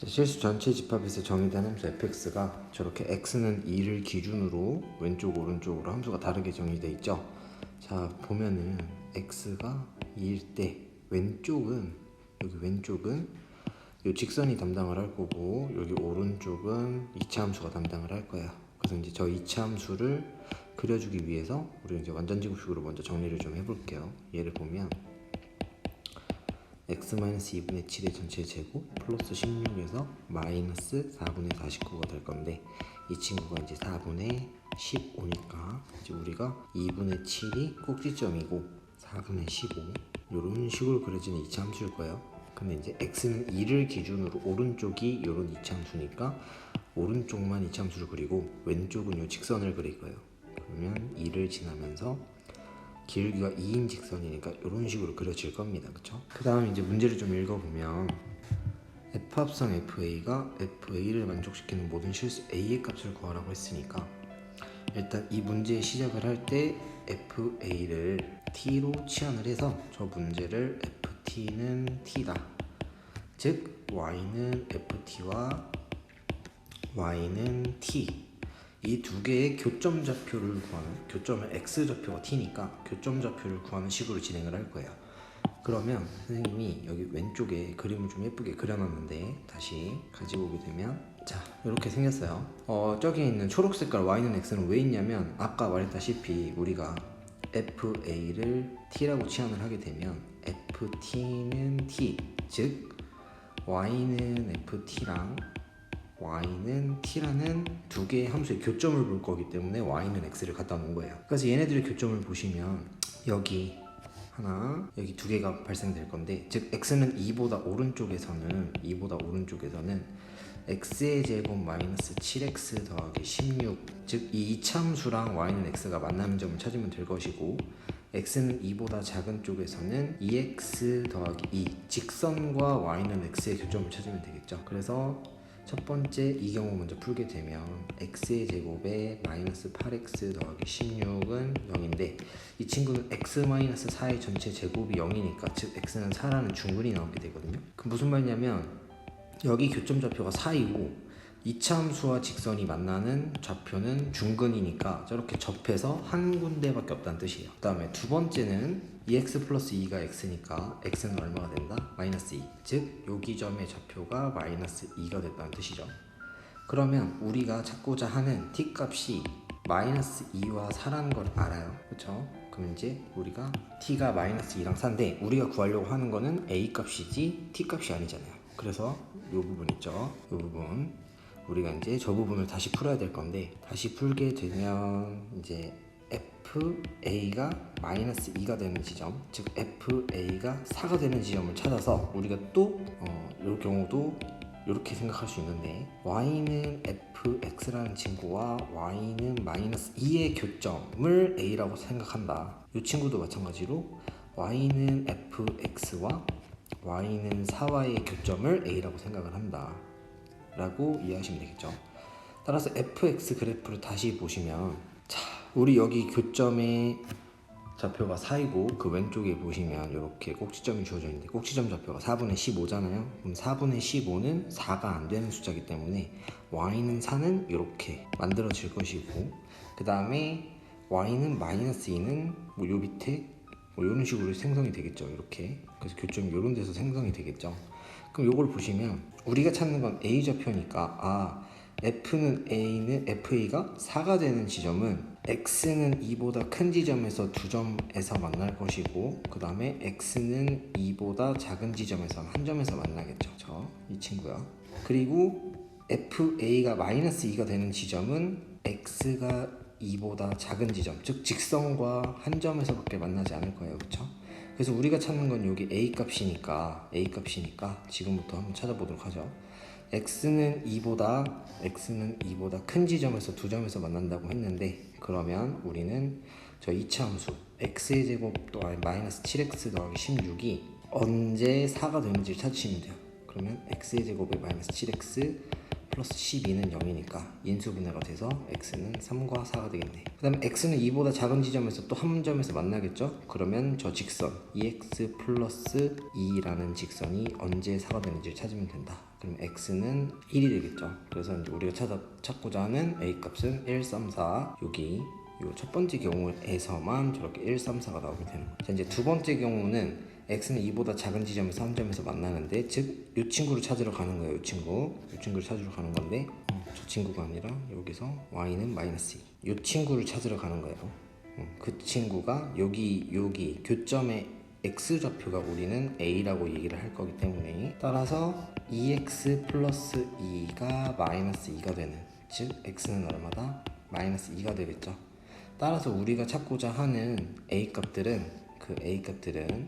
실수 전체 집합에서 정의된 함수 fx가 저렇게 x는 2를 기준으로 왼쪽 오른쪽으로 함수가 다르게 정의되어 있죠. 자 보면은 x가 2일 때 왼쪽은 이 직선이 담당을 할 거고 여기 오른쪽은 2차 함수가 담당을 할 거야. 그래서 이제 저 2차 함수를 그려주기 위해서 우리 이제 완전제곱식으로 먼저 정리를 좀 해볼게요. 얘를 보면 x-2분의 7의 전체 제곱 플러스 16에서 마이너스 4분의 49가 될 건데 이 친구가 이제 4분의 15니까 이제 우리가 2분의 7이 꼭지점이고 4분의 15 이런 식으로 그려지는 이차 함수일 거예요. 근데 이제 x는 2를 기준으로 오른쪽이 이런 이차 함수니까 오른쪽만 이차 함수를 그리고 왼쪽은 이 직선을 그릴 거예요. 그러면 2를 지나면서 길기가 2인 직선이니까 이런 식으로 그려질 겁니다. 그쵸? 그 다음 이제 문제를 좀 읽어보면 F합성 FA가 FA를 만족시키는 모든 실수 A의 값을 구하라고 했으니까 일단 이 문제의 시작을 할 때 FA를 T로 치환을 해서 저 문제를 FT는 T다. 즉 Y는 FT와 Y는 T 이 두 개의 교점 좌표를 구하는, 교점은 x 좌표가 t니까 교점 좌표를 구하는 식으로 진행을 할 거예요. 그러면 선생님이 여기 왼쪽에 그림을 좀 예쁘게 그려놨는데 다시 가지고 오게 되면 자 이렇게 생겼어요. 저기 있는 초록색깔 y는 x는 왜 있냐면 아까 말했다시피 우리가 fa를 t라고 치환을 하게 되면 ft는 t 즉 y는 ft랑 y는 t라는 두 개의 함수의 교점을 볼 거기 때문에 y는 x를 갖다 놓은 거예요. 그래서 얘네들의 교점을 보시면 여기 하나, 여기 두 개가 발생될 건데 즉 x는 2보다 오른쪽에서는 x의 제곱 마이너스 7x 더하기 16 즉 이 이차함수랑 y는 x가 만나는 점을 찾으면 될 것이고 x는 2보다 작은 쪽에서는 2x 더하기 2 직선과 y는 x의 교점을 찾으면 되겠죠. 그래서 첫 번째 이 경우 먼저 풀게 되면 x의 제곱에 마이너스 8x 더하기 16은 0인데 이 친구는 x-4의 전체 제곱이 0이니까 즉 x는 4라는 중근이 나오게 되거든요. 그럼 무슨 말이냐면 여기 교점 좌표가 4이고 2차 함수와 직선이 만나는 좌표는 중근이니까 저렇게 접해서 한 군데밖에 없다는 뜻이에요. 그 다음에 두 번째는 2x 플러스 2가 x니까 x는 얼마가 된다? 마이너스 2 즉 여기 점의 좌표가 마이너스 2가 됐다는 뜻이죠. 그러면 우리가 찾고자 하는 t 값이 마이너스 2와 4라는 걸 알아요. 그쵸? 그럼 이제 우리가 t가 마이너스 2랑 4인데 우리가 구하려고 하는 거는 a 값이지 t 값이 아니잖아요. 그래서 이 부분 있죠? 이 부분 우리가 이제 저 부분을 다시 풀어야 될 건데 다시 풀게 되면 이제 FA가 마이너스 2가 되는 지점 즉 FA가 4가 되는 지점을 찾아서 우리가 또 이럴 경우도 이렇게 생각할 수 있는데 Y는 FX라는 친구와 Y는 마이너스 2의 교점을 A라고 생각한다. 이 친구도 마찬가지로 Y는 FX와 Y는 4와의 교점을 A라고 생각을 한다 라고 이해하시면 되겠죠. 따라서 fx 그래프를 다시 보시면 자 우리 여기 교점의 좌표가 4이고 그 왼쪽에 보시면 이렇게 꼭지점이 주어져 있는데 꼭지점 좌표가 4분의 15잖아요. 그럼 4분의 15는 4가 안 되는 숫자이기 때문에 y는 4는 이렇게 만들어질 것이고 그 다음에 y는 마이너스 2는 뭐 요 밑에 뭐 이런 식으로 생성이 되겠죠. 이렇게 그래서 교점이 이런 데서 생성이 되겠죠. 그럼 이걸 보시면 우리가 찾는 건 A 좌표니까 F는 A는 FA가 4가 되는 지점은 X는 2보다 큰 지점에서 두 점에서 만날 것이고 그 다음에 X는 2보다 작은 지점에서 한 점에서 만나겠죠. 이 친구야. 그리고 FA가 마이너스 2가 되는 지점은 X가 2보다 작은 지점 즉 직선과 한 점에서밖에 만나지 않을 거예요. 그쵸? 그래서 우리가 찾는 건 여기 A 값이니까 지금부터 한번 찾아보도록 하죠. x는 2보다 큰 지점에서 두 점에서 만난다고 했는데 그러면 우리는 저 2차 함수 x의 제곱 또 마이너스 7x 더하기 16이 언제 4가 되는지를 찾으시면 돼요. 그러면 x의 제곱에 마이너스 7x 플러스 12는 0이니까 인수분해가 돼서 x는 3과 4가 되겠네. 그 다음에 x는 2보다 작은 지점에서 또 한 점에서 만나겠죠? 그러면 저 직선 2x 플러스 2라는 직선이 언제 4가 되는지 찾으면 된다. 그럼 x는 1이 되겠죠. 그래서 이제 우리가 찾고자 하는 a 값은 1, 3, 4. 여기 요 첫 번째 경우에서만 저렇게 1, 3, 4가 나오게 되는 거죠. 자, 이제 두 번째 경우는 x는 2보다 작은 지점에서 한 점에서 만나는데, 즉 이 친구를 찾으러 가는 거예요. 이 친구를 찾으러 가는 건데, 저 친구가 아니라 여기서 y는 마이너스 2. 이 친구를 찾으러 가는 거예요. 그 친구가 여기 교점의 x좌표가 우리는 a라고 얘기를 할 거기 때문에, 따라서 2x 플러스 2가 마이너스 2가 되는, 즉 x는 얼마다? 마이너스 2가 되겠죠. 따라서 우리가 찾고자 하는 a 값들은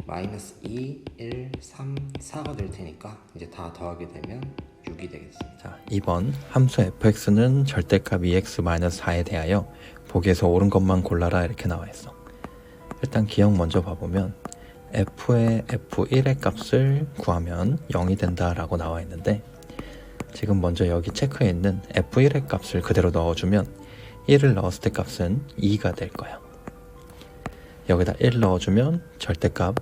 마이너스 2, 1, 3, 4가 될 테니까 이제 다 더하게 되면 6이 되겠습니다. 자, 2번 함수 fx는 절대값 2x-4에 대하여 보기에서 옳은 것만 골라라 이렇게 나와 있어. 일단 기억 먼저 봐보면 f의 f1의 값을 구하면 0이 된다라고 나와 있는데, 지금 먼저 여기 체크해 있는 f1의 값을 그대로 넣어주면 1을 넣었을 때 값은 2가 될 거야. 여기다 1 넣어주면 절대값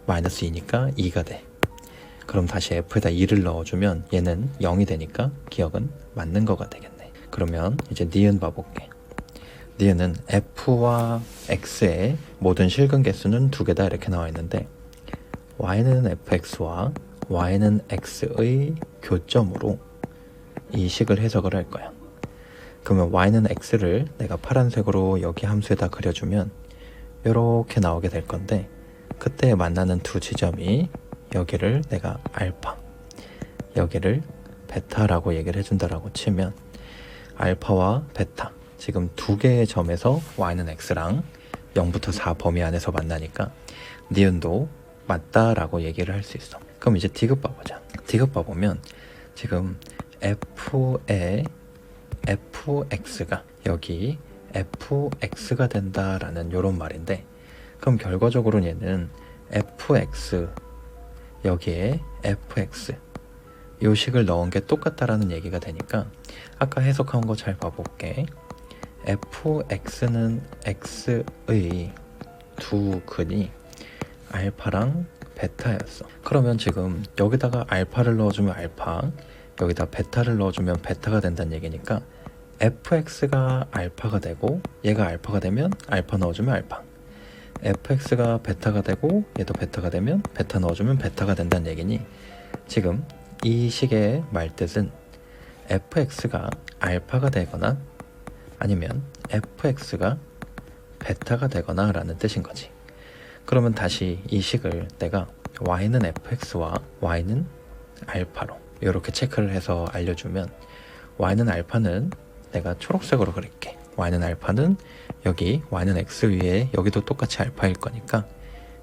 마이너스 2니까 2가 돼. 그럼 다시 f에다 2를 넣어주면 얘는 0이 되니까 기억은 맞는 거가 되겠네. 그러면 이제 니은 봐볼게. 니은은 f와 x의 모든 실근 개수는 두 개다 이렇게 나와 있는데, y는 fx와 y는 x의 교점으로 이 식을 해석을 할 거야. 그러면 y는 x를 내가 파란색으로 여기 함수에다 그려주면 이렇게 나오게 될 건데, 그때 만나는 두 지점이 여기를 내가 알파, 여기를 베타라고 얘기를 해준다라고 치면, 알파와 베타, 지금 두 개의 점에서 y는 x랑 0부터 4 범위 안에서 만나니까 니은도 맞다라고 얘기를 할 수 있어. 그럼 이제 디귿 봐보자. 디귿 봐보면 지금 f의 fx가 여기 fx가 된다라는 요런 말인데, 그럼 결과적으로 얘는 fx, 여기에 fx 요 식을 넣은 게 똑같다라는 얘기가 되니까, 아까 해석한 거 잘 봐볼게. fx는 x의 두 근이 알파랑 베타였어. 그러면 지금 여기다가 알파를 넣어주면 알파, 여기다 베타를 넣어주면 베타가 된다는 얘기니까 fx가 알파가 되고 얘가 알파가 되면 알파 넣어주면 알파, fx가 베타가 되고 얘도 베타가 되면 베타 넣어주면 베타가 된다는 얘기니, 지금 이 식의 말뜻은 fx가 알파가 되거나 아니면 fx가 베타가 되거나 라는 뜻인 거지. 그러면 다시 이 식을 내가 y는 fx와 y는 알파로 이렇게 체크를 해서 알려주면, y는 알파는 내가 초록색으로 그릴게. y는 알파는 여기 y는 x 위에 여기도 똑같이 알파일 거니까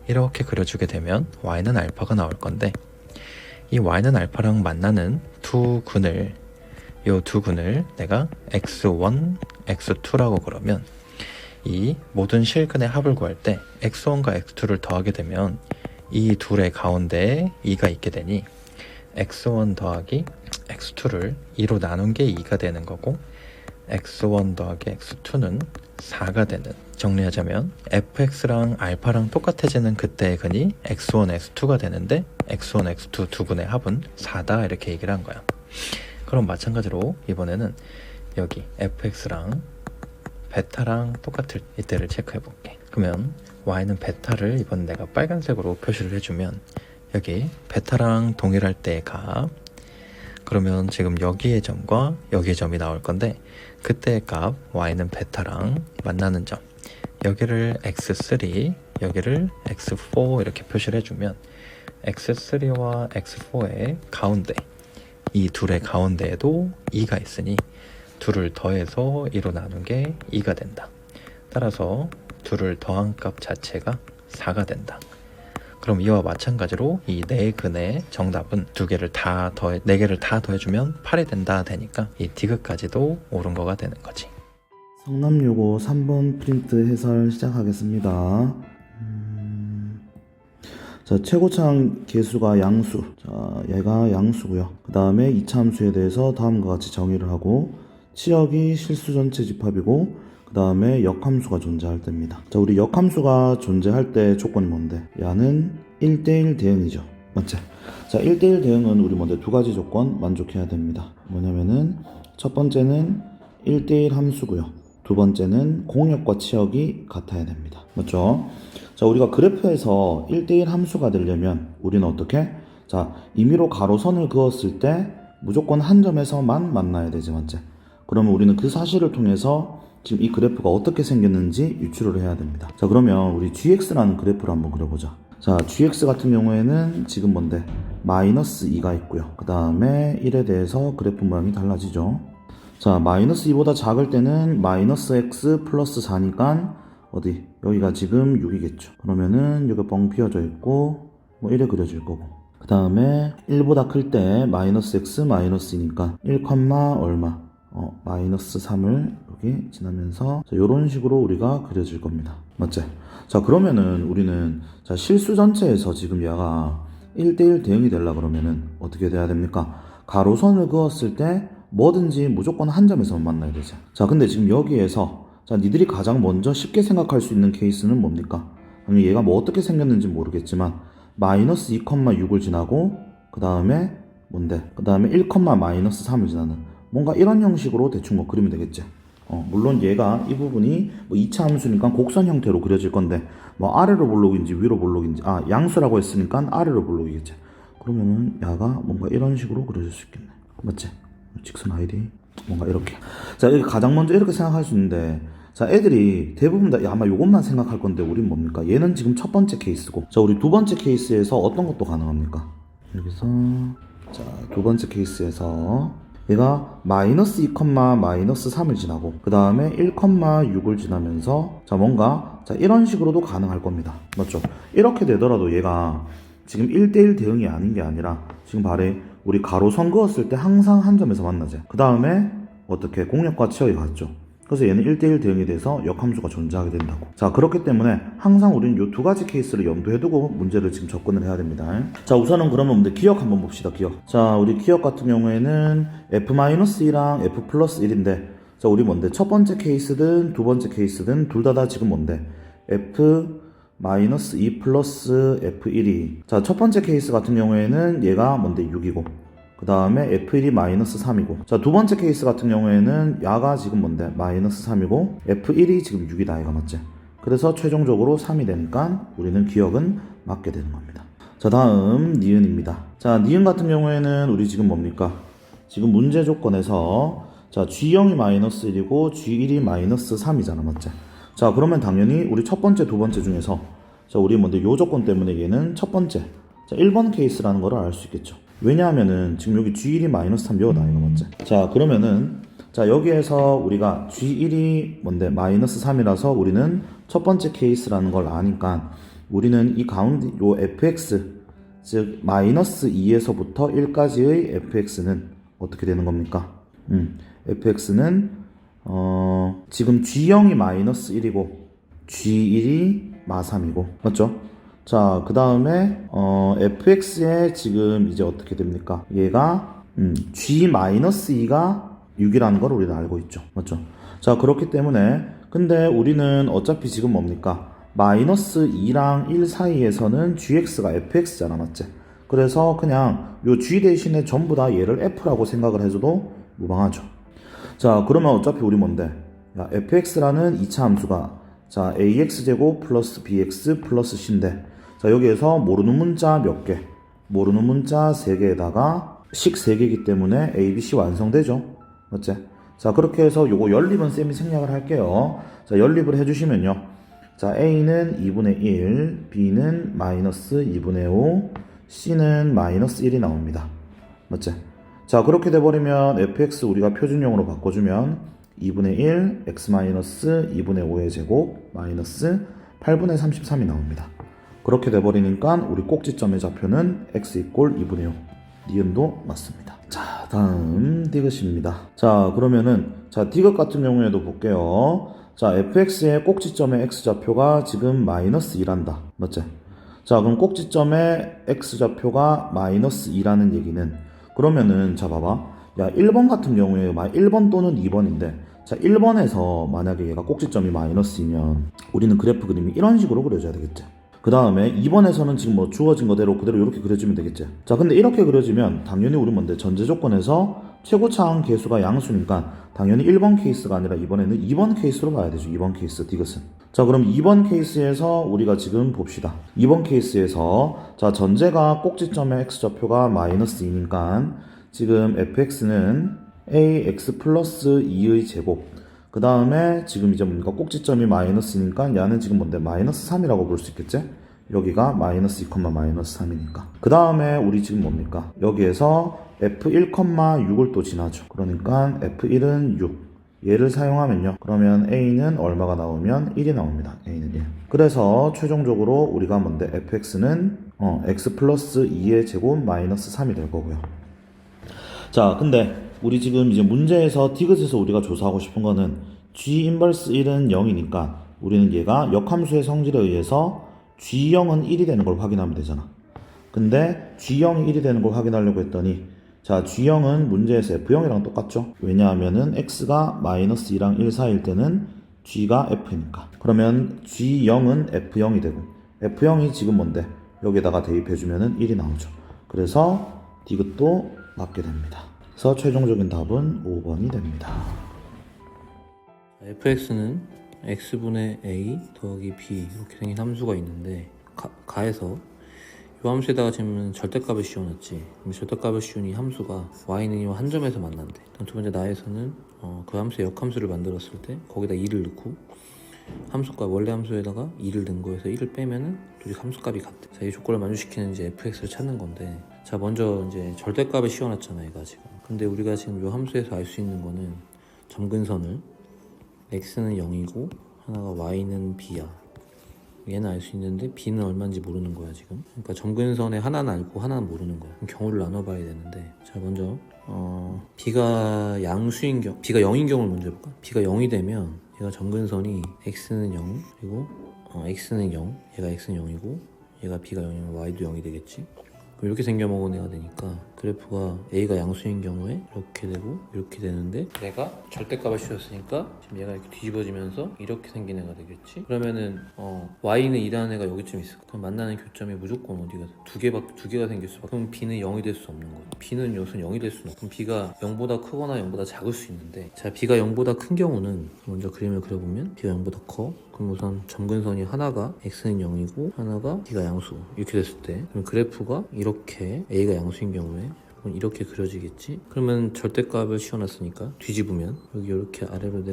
이렇게 그려주게 되면 y는 알파가 나올 건데, 이 y는 알파랑 만나는 두 근을, 요 두 근을 내가 x1, x2라고 그러면, 이 모든 실근의 합을 구할 때 x1과 x2를 더하게 되면 이 둘의 가운데에 2가 있게 되니 x1 더하기 x2를 2로 나눈 게 2가 되는 거고, x1 더하기 x2는 4가 되는, 정리하자면 fx랑 알파랑 똑같아지는 그때의 근이 x1, x2가 되는데 x1, x2 두 근의 합은 4다 이렇게 얘기를 한 거야. 그럼 마찬가지로 이번에는 여기 fx랑 베타랑 똑같을 이때를 체크해 볼게. 그러면 y는 베타를 이번 내가 빨간색으로 표시를 해주면, 여기 베타랑 동일할 때의 값, 그러면 지금 여기의 점과 여기의 점이 나올 건데, 그때의 값 y는 베타랑 만나는 점, 여기를 x3, 여기를 x4 이렇게 표시를 해주면 x3와 x4의 가운데, 이 둘의 가운데에도 2가 있으니 둘을 더해서 2로 나눈 게 2가 된다. 따라서 둘을 더한 값 자체가 4가 된다. 그럼 이와 마찬가지로 이 네 근의 정답은 네 개를 다 더해주면 8이 된다 되니까 이 디귿까지도 옳은 거가 되는 거지. 성남여고 3번 프린트 해설 시작하겠습니다. 자, 최고차항 계수가 양수. 자, 얘가 양수고요. 그 다음에 이차함수에 대해서 다음과 같이 정의를 하고, 치역이 실수 전체 집합이고, 그 다음에 역함수가 존재할 때입니다. 자, 우리 역함수가 존재할 때 조건이 뭔데? 야는 1대1 대응이죠. 맞지? 자, 1대1 대응은 우리 먼저 두 가지 조건 만족해야 됩니다. 뭐냐면은 첫 번째는 1대1 함수고요. 두 번째는 공역과 치역이 같아야 됩니다. 맞죠? 자, 우리가 그래프에서 1대1 함수가 되려면 우리는 어떻게? 자, 임의로 가로선을 그었을 때 무조건 한 점에서만 만나야 되지, 맞지? 그러면 우리는 그 사실을 통해서 지금 이 그래프가 어떻게 생겼는지 유추를 해야 됩니다. 자, 그러면 우리 gx라는 그래프를 한번 그려보자. 자, gx 같은 경우에는 지금 뭔데? 마이너스 2가 있고요. 그 다음에 1에 대해서 그래프 모양이 달라지죠. 자, 마이너스 2보다 작을 때는 마이너스 x 플러스 4니까 어디? 여기가 지금 6이겠죠. 그러면은 여기 뻥 비어져 있고 뭐 이래 그려질 거고. 그 다음에 1보다 클 때 마이너스 x 마이너스 2니까 1, 얼마? 마이너스 3을 여기 지나면서 이런 식으로 우리가 그려질 겁니다. 맞지? 자, 그러면은 우리는 자, 실수 전체에서 지금 얘가 1대1 대응이 되려고 그러면은 어떻게 돼야 됩니까? 가로선을 그었을 때 뭐든지 무조건 한 점에서만 만나야 되죠. 자, 근데 지금 여기에서 자, 니들이 가장 먼저 쉽게 생각할 수 있는 케이스는 뭡니까? 아니, 얘가 뭐 어떻게 생겼는지 모르겠지만 마이너스 2,6을 지나고 그 다음에 뭔데? 그 다음에 1, 마이너스 3을 지나는 뭔가 이런 형식으로 대충 뭐 그리면 되겠지. 물론 얘가 이 부분이 뭐 2차 함수니까 곡선 형태로 그려질 건데 뭐 아래로 볼록인지 위로 볼록인지 양수라고 했으니까 아래로 볼록이겠지. 그러면은 얘가 뭔가 이런 식으로 그려질 수 있겠네. 맞지? 직선 아이디 뭔가 이렇게. 자, 여기 가장 먼저 이렇게 생각할 수 있는데 자, 애들이 대부분 다 아마 요것만 생각할 건데 우린 뭡니까? 얘는 지금 첫 번째 케이스고 자, 우리 두 번째 케이스에서 어떤 것도 가능합니까? 여기서 자, 두 번째 케이스에서 얘가 마이너스 2, 마이너스 3을 지나고 그 다음에 1,6을 지나면서 자, 뭔가 자, 이런 식으로도 가능할 겁니다. 맞죠? 이렇게 되더라도 얘가 지금 1대1 대응이 아닌 게 아니라 지금 발에 우리 가로선 그었을 때 항상 한 점에서 만나죠. 그 다음에 어떻게 공역과 치역이 같죠. 그래서 얘는 1대1 대응이 돼서 역함수가 존재하게 된다고. 자, 그렇기 때문에 항상 우리는 이 두 가지 케이스를 염두에 두고 문제를 지금 접근을 해야 됩니다. 자, 우선은 그러면 먼저 기억 한번 봅시다. 기억. 자, 우리 기억 같은 경우에는 f-2랑 f+1인데 자, 우리 뭔데? 첫 번째 케이스든 두 번째 케이스든 둘 다 지금 뭔데? f-2 플러스 f1이 자, 첫 번째 케이스 같은 경우에는 얘가 뭔데? 6이고 그 다음에 f1이 마이너스 3이고 자, 두 번째 케이스 같은 경우에는 야가 지금 뭔데? 마이너스 3이고 f1이 지금 6이다 이거 맞지? 그래서 최종적으로 3이 되니까 우리는 기억은 맞게 되는 겁니다. 자, 다음 니은입니다. 자, 니은 같은 경우에는 우리 지금 뭡니까? 지금 문제 조건에서 자, g0이 마이너스 1이고 g1이 마이너스 3이잖아 맞지? 자, 그러면 당연히 우리 첫 번째 두 번째 중에서 자, 우리 뭔데? 요 조건 때문에 얘는 첫 번째 자, 1번 케이스라는 거를 알 수 있겠죠. 왜냐하면은 지금 여기 G1이 마이너스 3 요다 이거 맞지? 자, 그러면은 자, 여기에서 우리가 G1이 뭔데? 마이너스 3이라서 우리는 첫 번째 케이스라는 걸 아니까 우리는 이 가운데 요 fx 즉 마이너스 2에서부터 1까지의 fx는 어떻게 되는 겁니까? fx는 지금 G0이 마이너스 1이고 G1이 마3이고 맞죠? 자, 그 다음에 fx에 지금 이제 어떻게 됩니까? 얘가 g-2가 6이라는 걸 우리는 알고 있죠. 맞죠? 자, 그렇기 때문에 근데 우리는 어차피 지금 뭡니까? 마이너스 2랑 1 사이에서는 gx가 fx잖아. 맞지? 그래서 그냥 요 g 대신에 전부 다 얘를 f라고 생각을 해줘도 무방하죠. 자, 그러면 어차피 우리 뭔데? 야, fx라는 2차 함수가 자, ax제곱 플러스 bx 플러스 c인데 자, 여기에서 모르는 문자 몇 개? 모르는 문자 3개에다가 식 3개이기 때문에 A, B, C 완성되죠? 맞지? 자, 그렇게 해서 요거 연립은 쌤이 생략을 할게요. 자, 연립을 해주시면요. 자, A는 2분의 1, B는 마이너스 2분의 5, C는 마이너스 1이 나옵니다. 맞지? 자, 그렇게 돼버리면 fx 우리가 표준형으로 바꿔주면 2분의 1, x 마이너스 2분의 5의 제곱 마이너스 8분의 33이 나옵니다. 그렇게 돼버리니까 우리 꼭지점의 좌표는 x 이꼴 2분의 5. 니은도 맞습니다. 자, 다음 디귿입니다. 자, 그러면은 자, 디귿 같은 경우에도 볼게요. 자, fx의 꼭지점의 x좌표가 지금 마이너스 2한다. 맞지? 자, 그럼 꼭지점의 x좌표가 마이너스 2라는 얘기는 그러면은 자 봐봐. 야, 1번 같은 경우에 1번 또는 2번인데 자, 1번에서 만약에 얘가 꼭지점이 마이너스 2면 우리는 그래프 그림이 이런 식으로 그려줘야 되겠지. 그 다음에 2번에서는 지금 뭐 주어진 거대로 그대로 이렇게 그려주면 되겠지. 자, 근데 이렇게 그려지면 당연히 우리 뭔데 전제 조건에서 최고차항 계수가 양수니까 당연히 1번 케이스가 아니라 이번에는 2번 케이스로 봐야 되죠. 2번 케이스 디귿은. 자, 그럼 2번 케이스에서 우리가 지금 봅시다. 2번 케이스에서 자, 전제가 꼭지점의 x좌표가 마이너스 2니까 지금 fx는 ax 플러스 2의 제곱. 그 다음에 지금 이제 뭡니까? 꼭지점이 마이너스니까 얘는 지금 뭔데? 마이너스 3이라고 볼 수 있겠지? 여기가 마이너스 2, 마이너스 3이니까. 그 다음에 우리 지금 뭡니까? 여기에서 f1,6을 또 지나죠. 그러니까 f1은 6. 얘를 사용하면요. 그러면 a는 얼마가 나오면 1이 나옵니다. a는 1. 그래서 최종적으로 우리가 뭔데? fx는 x 플러스 2의 제곱 마이너스 3이 될 거고요. 자, 근데 우리 지금 이제 문제에서 디귿에서 우리가 조사하고 싶은 거는 g 인버스 1은 0이니까 우리는 얘가 역함수의 성질에 의해서 g0은 1이 되는 걸 확인하면 되잖아. 근데 g0이 1이 되는 걸 확인하려고 했더니 자, g0은 문제에서 f0이랑 똑같죠? 왜냐하면은 x가 마이너스 2랑 1 사이일 때는 g가 f니까. 그러면 g0은 f0이 되고 f0이 지금 뭔데? 여기다가 대입해주면은 1이 나오죠. 그래서 디귿도 맞게 됩니다. 그래서 최종적인 답은 5번이 됩니다. fx는 x분의 a 더하기 b 이렇게 생긴 함수가 있는데 가에서 이 함수에다가 지금 절대값을 씌워놨지. 그럼 절대값을 씌운 이 함수가 y는 이와 한 점에서 만난대. 두 번째 나에서는 그 함수의 역함수를 만들었을 때 거기다 2를 넣고 함수값 원래 함수에다가 2를 넣은 거에서 1을 빼면은 둘이 함수값이 같대. 자, 이 조건을 만족시키는 이제 fx를 찾는 건데 자, 먼저 이제 절대값을 씌워놨잖아 얘가 지금. 근데 우리가 지금 이 함수에서 알 수 있는 거는 점근선을 x는 0이고 하나가 y는 b야. 얘는 알 수 있는데 b는 얼마인지 모르는 거야 지금. 그러니까 점근선에 하나는 알고 하나는 모르는 거야. 그럼 경우를 나눠봐야 되는데 자, 먼저 b가 양수인 경우, b가 0인 경우를 먼저 해볼까? b가 0이 되면 얘가 점근선이 x는 0 그리고 x는 0, 얘가 x는 0이고 얘가 b가 0이면 y도 0이 되겠지. 그럼 이렇게 생겨먹은 애가 되니까 그래프가 a가 양수인 경우에 이렇게 되고 이렇게 되는데 얘가 절대값을 씌웠으니까 지금 얘가 이렇게 뒤집어지면서 이렇게 생긴 애가 되겠지. 그러면은 y는 2라는 애가 여기쯤 있을 거야. 그럼 만나는 교점이 무조건 어디가 두 개가 생길 수밖에. 그럼 b는 0이 될 수 없는 거야. b는 요선 0이 될 수는 없어. 그럼 b가 0보다 크거나 0보다 작을 수 있는데 자, b가 0보다 큰 경우는 먼저 그림을 그려보면 b가 0보다 커. 그럼 우선 점근선이 하나가 x는 0이고 하나가 b가 양수 이렇게 됐을 때 그럼 그래프가 이렇게 a가 양수인 경우에 이렇게 그려지겠지. 그러면 절대값을 씌워놨으니까 뒤집으면 여기 이렇게 아래로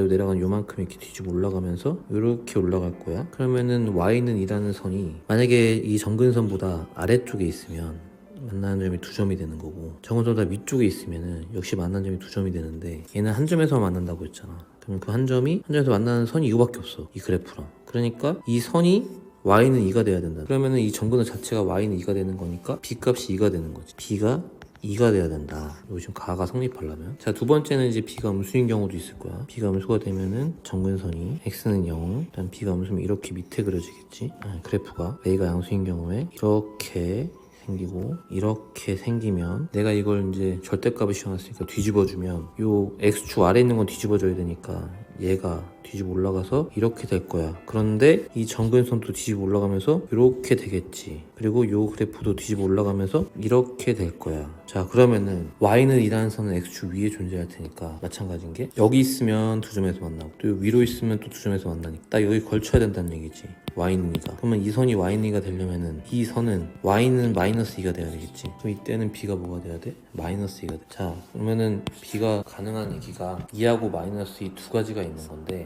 내려간 요만큼 이렇게 뒤집어 올라가면서 이렇게 올라갈 거야. 그러면은 y는 2라는 선이 만약에 이 점근선보다 아래쪽에 있으면 만나는 점이 2점이 되는 거고 점근선보다 위쪽에 있으면은 역시 만나는 점이 2점이 되는데 얘는 한 점에서 만난다고 했잖아. 그럼 그 한 점에서 만나는 선이 이거밖에 없어. 이 그래프랑. 그러니까 이 선이 y는 2가 돼야 된다. 그러면은 이 점근선 자체가 y는 2가 되는 거니까 b 값이 2가 되는 거지. b가 2가 돼야 된다. 이거 지금 가가 성립하려면. 자, 두 번째는 이제 b가 음수인 경우도 있을 거야. b가 음수가 되면은 점근선이 x는 0, 일단 b가 음수면 이렇게 밑에 그려지겠지. 그래프가 a가 양수인 경우에 이렇게 생기고 이렇게 생기면 내가 이걸 이제 절대값을 씌워놨으니까 뒤집어주면 요 x축 아래 있는 건 뒤집어줘야 되니까 얘가 뒤집어 올라가서 이렇게 될 거야. 그런데 이 점근선도 뒤집어 올라가면서 이렇게 되겠지. 그리고 요 그래프도 뒤집어 올라가면서 이렇게 될 거야. 자, 그러면은 y는 2라는 선은 x축 위에 존재할 테니까 마찬가지인 게 여기 있으면 두 점에서 만나고 또 위로 있으면 또 두 점에서 만나니까 딱 여기 걸쳐야 된다는 얘기지. y는 2가. 그러면 이 선이 y는 2가 되려면은 이 선은 y는 마이너스 2가 돼야 되겠지. 그럼 이때는 b가 뭐가 돼야 돼? 마이너스 2가 돼. 자, 그러면은 b가 가능한 얘기가 2하고 마이너스 2 두 가지가 있는 건데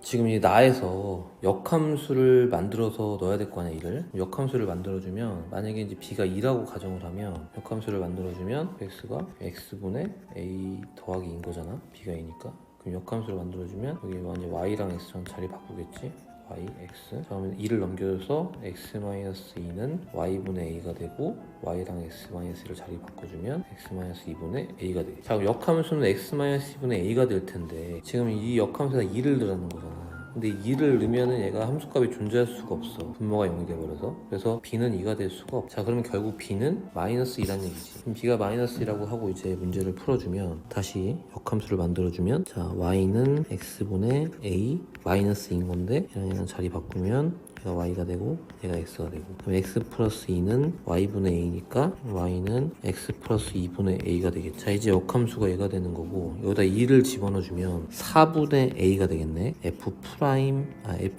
지금 이 나에서 역함수를 만들어서 넣어야 될 거 아니야. 이를 역함수를 만들어주면 만약에 이제 b가 2라고 가정을 하면 역함수를 만들어주면 x가 x분의 a 더하기 2인 거잖아. b가 2니까. 그럼 역함수를 만들어주면 여기 완전 y랑 x랑 자리 바꾸겠지. y, x. 그러면 2를 넘겨줘서 x-2는 y분의 a가 되고 y랑 x-1을 자리 바꿔주면 x-2분의 a가 되겠지. 자, 그럼 역함수는 x-2분의 a가 될 텐데 지금 이 역함수에다 2를 넣으라는 거잖아. 근데 2를 넣으면은 얘가 함수값이 존재할 수가 없어. 분모가 0이 돼버려서. 그래서 b는 2가 될 수가 없어. 자, 그러면 결국 b는 마이너스 2란 얘기지. 그럼 b가 마이너스 2라고 하고 이제 문제를 풀어주면 다시 역함수를 만들어주면 자, y는 x분의 a 마이너스 2인 건데 얘랑 자리 바꾸면 얘가 y가 되고 얘가 x가 되고, 그럼 x 플러스 2는 y분의 a니까 y는 x 플러스 2분의 a가 되겠죠. 자, 이제 역함수가 얘가 되는 거고 여기다 2를 집어넣어주면 4분의 a가 되겠네. f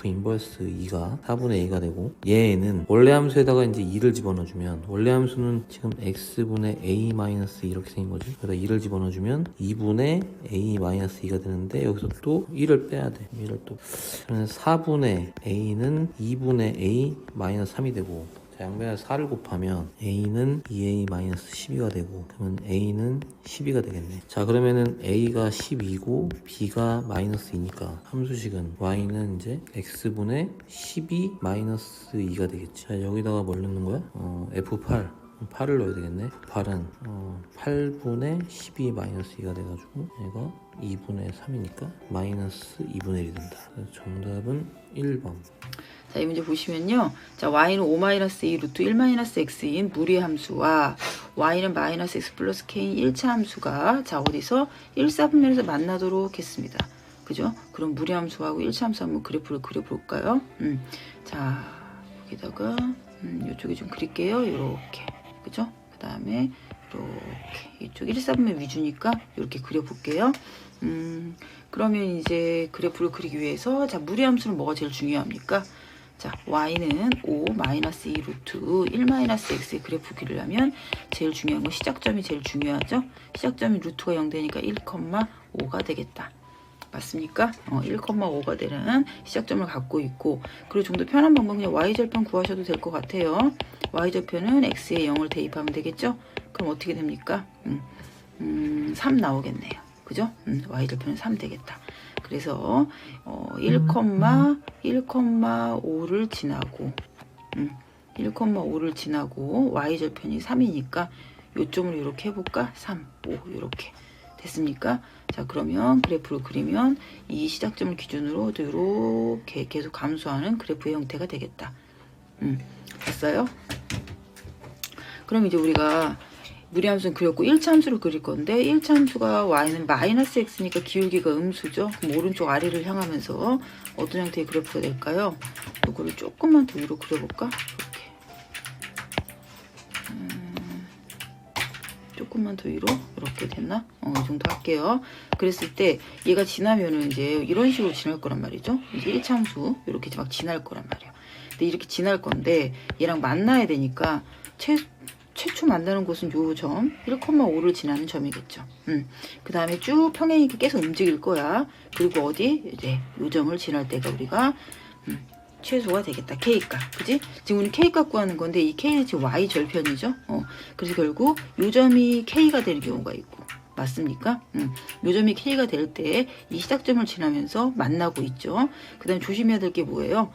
인버스 2가 4분의 a가 되고, 얘는 원래 함수에다가 이제 2를 집어넣어주면 원래 함수는 지금 x분의 a 마이너스 2 이렇게 생긴 거지. 여기다 2를 집어넣어주면 2분의 a 마이너스 2가 되는데 여기서 또 1을 빼야 돼. 1을 또 그러면 4분의 a는 2분의 a 마이너스 3이 되고, 자, 양변에서 4를 곱하면 a는 2a 마이너스 12가 되고, 그러면 a는 12가 되겠네. 자, 그러면은 a가 12고 b가 마이너스 2니까 함수식은 y는 이제 x분의 12 마이너스 2가 되겠지. 자, 여기다가 뭘 넣는 거야? f8 8을 넣어야 되겠네. 8은 8분의 12 마이너스 2가 돼가지고 얘가 2분의 3이니까 마이너스 2분의 1이 된다. 그래서 정답은 1번. 자, 이 문제 보시면요. 자, y는 5-2 루트 1-x인 무리 함수와 y는 마이너스 x 플러스 k인 1차 함수가 자, 어디서 1, 4분면에서 만나도록 했습니다. 그죠? 그럼 무리 함수하고 1차 함수 한번 그래프를 그려볼까요? 자, 여기다가 이쪽에 좀 그릴게요. 요렇게. 그죠? 그 다음에 이렇게 이쪽 1, 4분면 위주니까 이렇게 그려볼게요. 그러면 이제 그래프를 그리기 위해서 자, 무리 함수는 뭐가 제일 중요합니까? 자, y는 5-2 루트 1-x의 그래프 그리려면 제일 중요한 건 시작점이 제일 중요하죠. 시작점이 루트가 0 되니까 1,5가 되겠다. 맞습니까? 1,5가 되는 시작점을 갖고 있고, 그리고 좀 더 편한 방법은 그냥 y절편 구하셔도 될 것 같아요. y절편은 x에 0을 대입하면 되겠죠? 그럼 어떻게 됩니까? 3 나오겠네요. 그죠? y절편은 3 되겠다. 그래서 1,5를 지나고 1,5를 지나고 y절편이 3이니까 요점으로 이렇게 해볼까? 3, 5 이렇게 됐습니까? 자, 그러면 그래프를 그리면 이 시작점을 기준으로 이렇게 계속 감소하는 그래프의 형태가 되겠다. 됐어요? 그럼 이제 우리가 무리함수는 그렸고 1차 함수를 그릴 건데 1차 함수가 y는 마이너스 x니까 기울기가 음수죠. 그럼 오른쪽 아래를 향하면서 어떤 형태의 그래프가 될까요? 이거를 조금만 더 위로 그려볼까? 이렇게. 조금만 더 위로 이렇게 됐나? 이 정도 할게요. 그랬을 때 얘가 지나면은 이제 이런 식으로 지날 거란 말이죠. 이제 1차 함수 이렇게 막 지날 거란 말이에요. 근데 이렇게 지날 건데 얘랑 만나야 되니까 최초 만나는 곳은 요 점 1,5를 지나는 점이겠죠. 그 다음에 쭉 평행이 계속 움직일 거야. 그리고 어디? 이제 요 점을 지날 때가 우리가 최소가 되겠다. K값. 그지? 지금 우리 K값 구하는 건데 이 K는 지금 Y 절편이죠. 그래서 결국 요 점이 K가 되는 경우가 있고. 맞습니까? 요 점이 K가 될 때 이 시작점을 지나면서 만나고 있죠. 그 다음에 조심해야 될 게 뭐예요?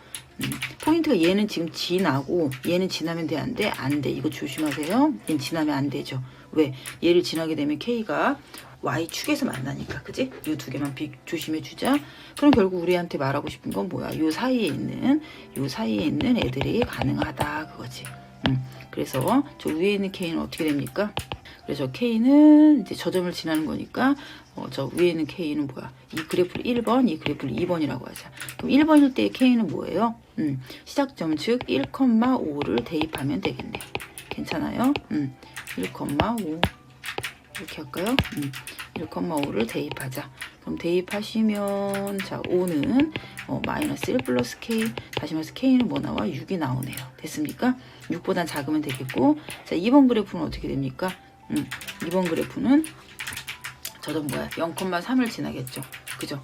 포인트가 얘는 지금 지나고 얘는 지나면 돼? 안 돼? 안 돼. 이거 조심하세요. 얘는 지나면 안 되죠. 왜? 얘를 지나게 되면 K가 Y축에서 만나니까. 그지? 이 두 개만 조심해 주자. 그럼 결국 우리한테 말하고 싶은 건 뭐야? 요 사이에 있는 애들이 가능하다. 그거지. 그래서 저 위에 있는 K는 어떻게 됩니까? 그래서 K는 이제 저 점을 지나는 거니까 저 위에 있는 K는 뭐야? 이 그래프를 1번, 이 그래프를 2번이라고 하자. 그럼 1번일 때의 K는 뭐예요? 시작점 즉 1,5를 대입하면 되겠네요. 괜찮아요? 1,5 이렇게 할까요? 1,5를 대입하자. 그럼 대입하시면 자 5는 마이너스 1 플러스 K 다시 말해서 K는 뭐 나와? 6이 나오네요. 됐습니까? 6보단 작으면 되겠고, 자 2번 그래프는 어떻게 됩니까? 2번 그래프는 저도 뭐야 0,3을 지나겠죠. 그죠?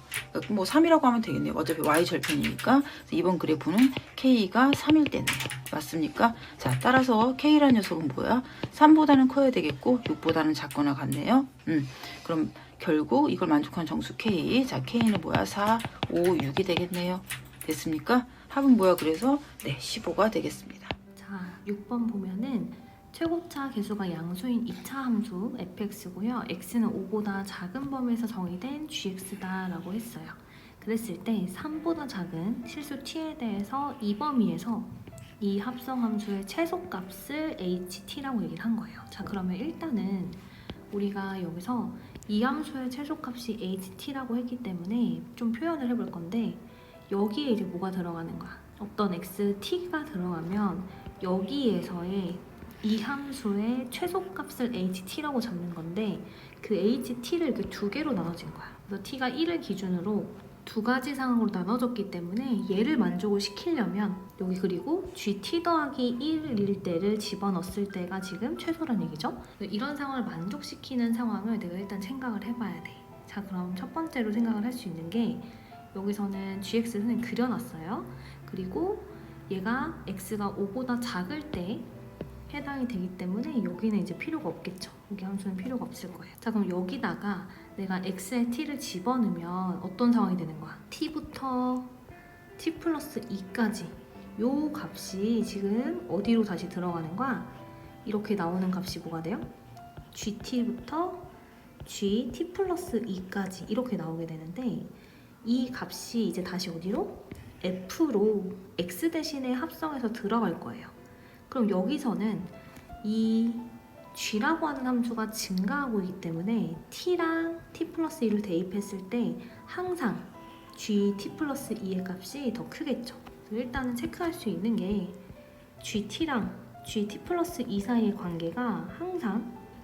뭐 3이라고 하면 되겠네요. 어차피 y절편이니까. 2번 그래프는 k가 3일 때네요. 맞습니까? 자, 따라서 k라는 녀석은 뭐야? 3보다는 커야 되겠고 6보다는 작거나 같네요. 그럼 결국 이걸 만족하는 정수 k. 자, k는 뭐야? 4, 5, 6이 되겠네요. 됐습니까? 합은 뭐야? 그래서 네, 15가 되겠습니다. 자, 6번 보면은 최고차 개수가 양수인 2차 함수 fx고요. x는 5보다 작은 범위에서 정의된 gx다 라고 했어요. 그랬을 때 3보다 작은 실수 t에 대해서 이 범위에서 이 합성 함수의 최소값을 ht라고 얘기를 한 거예요. 자, 그러면 일단은 우리가 여기서 이 함수의 최소값이 ht라고 했기 때문에 좀 표현을 해볼 건데, 여기에 이제 뭐가 들어가는 거야? 어떤 xt가 들어가면 여기에서의 이 함수의 최소값을 ht라고 잡는 건데, 그 ht를 이렇게 두 개로 나눠진 거야. 그래서 t가 1을 기준으로 두 가지 상황으로 나눠졌기 때문에 얘를 만족을 시키려면 여기 그리고 gt 더하기 1일 때를 집어넣었을 때가 지금 최소란 얘기죠. 이런 상황을 만족시키는 상황을 내가 일단 생각을 해봐야 돼. 자, 그럼 첫 번째로 생각을 할 수 있는 게, 여기서는 gx를 선생님 그려놨어요. 그리고 얘가 x가 5보다 작을 때 해당이 되기 때문에 여기는 이제 필요가 없겠죠. 여기 함수는 필요가 없을 거예요. 자, 그럼 여기다가 내가 x에 t를 집어넣으면 어떤 상황이 되는 거야? t부터 t 플러스 2까지 요 값이 지금 어디로 다시 들어가는 거야? 이렇게 나오는 값이 뭐가 돼요? gt부터 gt 플러스 2까지 이렇게 나오게 되는데, 이 값이 이제 다시 어디로? f로 x 대신에 합성해서 들어갈 거예요. 그럼 여기서는 이 g라고 하는 함수가 증가하고 있기 때문에 t랑 t 플러스 2를 대입했을 때 항상 gt 플러스 2의 값이 더 크겠죠. 일단은 체크할 수 있는 게 gt랑 gt 플러스 2 사이의 관계가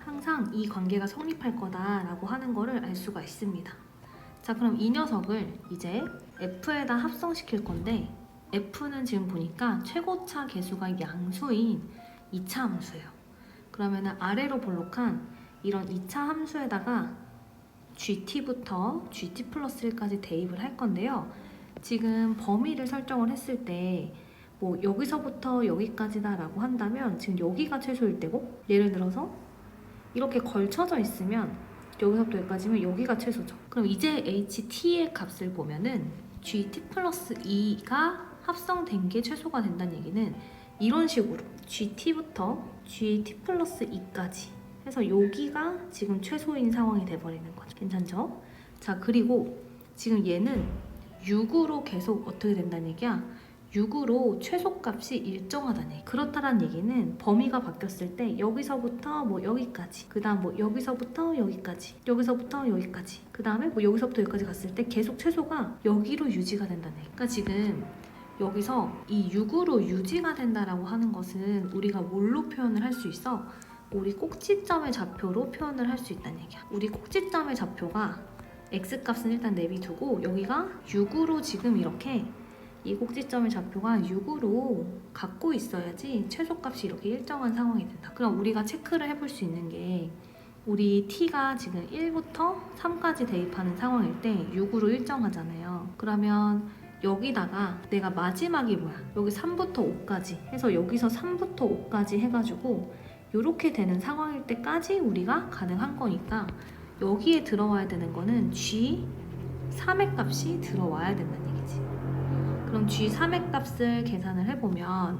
항상 이 관계가 성립할 거다라고 하는 거를 알 수가 있습니다. 자, 그럼 이 녀석을 이제 f에다 합성시킬 건데, f는 지금 보니까 최고차 계수가 양수인 2차 함수예요. 그러면은 아래로 볼록한 이런 2차 함수에다가 gt부터 gt 플러스 1까지 대입을 할 건데요. 지금 범위를 설정을 했을 때 뭐 여기서부터 여기까지다 라고 한다면 지금 여기가 최소일 때고, 예를 들어서 이렇게 걸쳐져 있으면 여기서부터 여기까지면 여기가 최소죠. 그럼 이제 ht의 값을 보면은 gt 플러스 2가 합성된 게 최소가 된다는 얘기는 이런 식으로 gt부터 gt 플러스 2까지 해서 여기가 지금 최소인 상황이 돼버리는 거죠. 괜찮죠? 자, 그리고 지금 얘는 6으로 계속 어떻게 된다는 얘기야? 6으로 최소값이 일정하다는 얘기. 그렇다는 얘기는 범위가 바뀌었을 때 여기서부터 뭐 여기까지, 그 다음 뭐 여기서부터 여기까지, 여기서부터 여기까지, 그 다음에 뭐 여기서부터 여기까지 갔을 때 계속 최소가 여기로 유지가 된다는 얘기. 그러니까 지금 여기서 이 6으로 유지가 된다라고 하는 것은 우리가 뭘로 표현을 할 수 있어? 우리 꼭지점의 좌표로 표현을 할 수 있다는 얘기야. 우리 꼭지점의 좌표가 x값은 일단 내비두고 여기가 6으로 지금 이렇게 이 꼭지점의 좌표가 6으로 갖고 있어야지 최소값이 이렇게 일정한 상황이 된다. 그럼 우리가 체크를 해볼 수 있는 게, 우리 t가 지금 1부터 3까지 대입하는 상황일 때 6으로 일정하잖아요. 그러면 여기다가 내가 마지막이 뭐야? 여기 3부터 5까지 해서 여기서 3부터 5까지 해가지고 이렇게 되는 상황일 때까지 우리가 가능한 거니까 여기에 들어와야 되는 거는 g3의 값이 들어와야 된다는 얘기지. 그럼 g3의 값을 계산을 해보면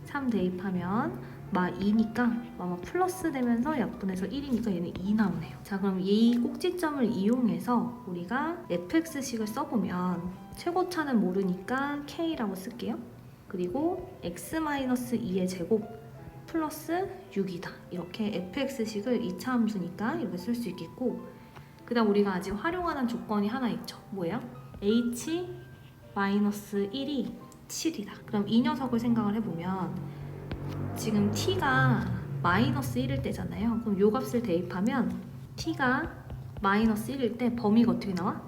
3 대입하면 마 2니까 마 플러스 되면서 약분해서 1이니까 얘는 2 나오네요. 자, 그럼 이 꼭지점을 이용해서 우리가 fx식을 써보면 최고차는 모르니까 k라고 쓸게요. 그리고 x-2의 제곱 플러스 6이다. 이렇게 fx식을 2차 함수니까 이렇게 쓸 수 있겠고, 그 다음 우리가 아직 활용하는 조건이 하나 있죠. 뭐예요? h-1이 7이다. 그럼 이 녀석을 생각을 해보면 지금 t가 마이너스 1일 때잖아요. 그럼 요 값을 대입하면 t가 마이너스 1일 때 범위가 어떻게 나와?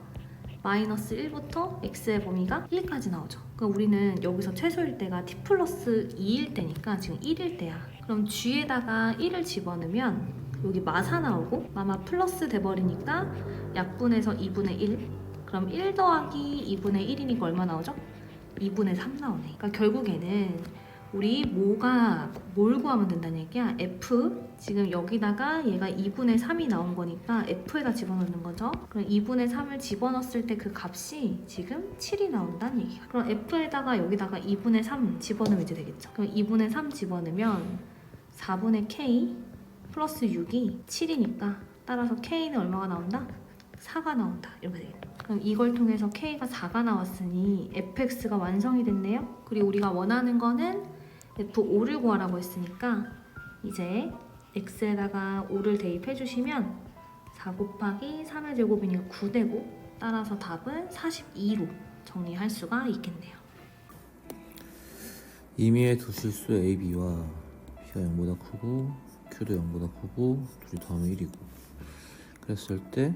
마이너스 1부터 x의 범위가 1까지 나오죠. 그럼 우리는 여기서 최소일 때가 t 플러스 2일 때니까 지금 1일 때야. 그럼 g에다가 1을 집어넣으면 여기 마사 나오고 마마 플러스 돼버리니까 약분해서 2분의 1. 그럼 1 더하기 2분의 1이니까 얼마 나오죠? 2분의 3 나오네. 그러니까 결국에는 우리 뭘 구하면 된다는 얘기야? f, 지금 여기다가 얘가 2분의 3이 나온 거니까 f에다 집어넣는 거죠. 그럼 2분의 3을 집어넣었을 때 그 값이 지금 7이 나온다는 얘기야. 그럼 f에다가 여기다가 2분의 3 집어넣으면 이제 되겠죠. 그럼 2분의 3 집어넣으면 4분의 k 플러스 6이 7이니까 따라서 k는 얼마가 나온다? 4가 나온다. 이렇게 되겠네. 그럼 이걸 통해서 K가 4가 나왔으니 fx가 완성이 됐네요. 그리고 우리가 원하는 거는 f5를 구하라고 했으니까 이제 x에다가 5를 대입해 주시면 4 곱하기 3의 제곱이니까 9되고 따라서 답은 42로 정리할 수가 있겠네요. 임의의 두 실수 A, B와 B가 0보다 크고 Q도 0보다 크고 둘이 더하면 1이고 그랬을 때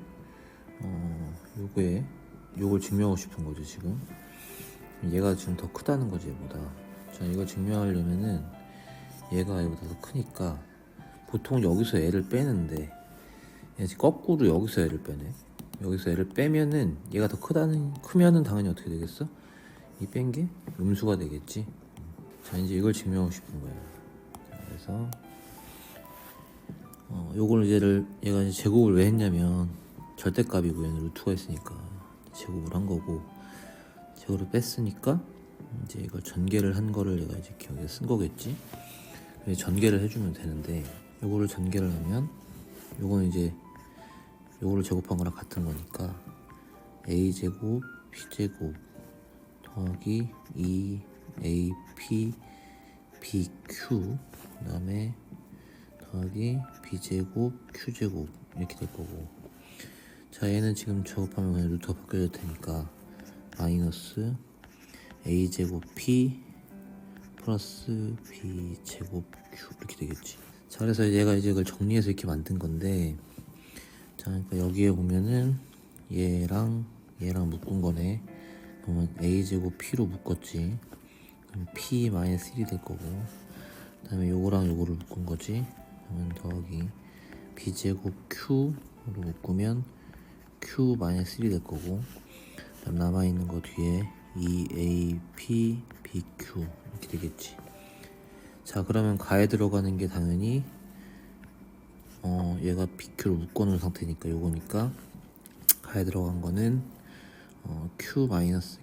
요걸 증명하고 싶은 거죠. 지금 얘가 지금 더 크다는 거지 얘보다. 자, 이걸 증명하려면은 얘가 얘보다 더 크니까 보통 여기서 얘를 빼는데 얘 지금 거꾸로 여기서 얘를 빼네. 여기서 얘를 빼면은 얘가 더 크면은 당연히 어떻게 되겠어? 이 뺀 게 음수가 되겠지. 자, 이제 이걸 증명하고 싶은 거야. 자, 그래서 요걸 얘가 이제 제곱을 왜 했냐면 절대값이고 얘는 루트가 있으니까 제곱을 한 거고 제곱을 뺐으니까 이제 이걸 전개를 한 거를 얘가 이제 여기에 쓴 거겠지. 그래서 전개를 해주면 되는데 요거를 전개를 하면 요거는 이제 요거를 제곱한 거랑 같은 거니까 a제곱 b제곱 더하기 2ab bq 그 다음에 더하기 b제곱 q제곱 이렇게 될 거고. 자, 얘는 지금 제곱하면 그냥 루트가 바뀌어질 테니까 마이너스 a제곱 p 플러스 b제곱 q 이렇게 되겠지. 자, 그래서 얘가 이제 이걸 정리해서 이렇게 만든 건데, 자, 그러니까 여기에 보면은 얘랑 묶은 거네. 그러면 a제곱 p로 묶었지. 그럼 p 마이너스 1이 될 거고, 그 다음에 요거랑 요거를 묶은 거지. 그러면 더하기 b제곱 q로 묶으면 q 마이너스 1이 될 거고, 그 다음 남아있는 거 뒤에 2ab bq 이렇게 되겠지. 자, 그러면 가에 들어가는 게 당연히 얘가 bq를 묶어놓은 상태니까 요거니까 가에 들어간 거는 q 마이너스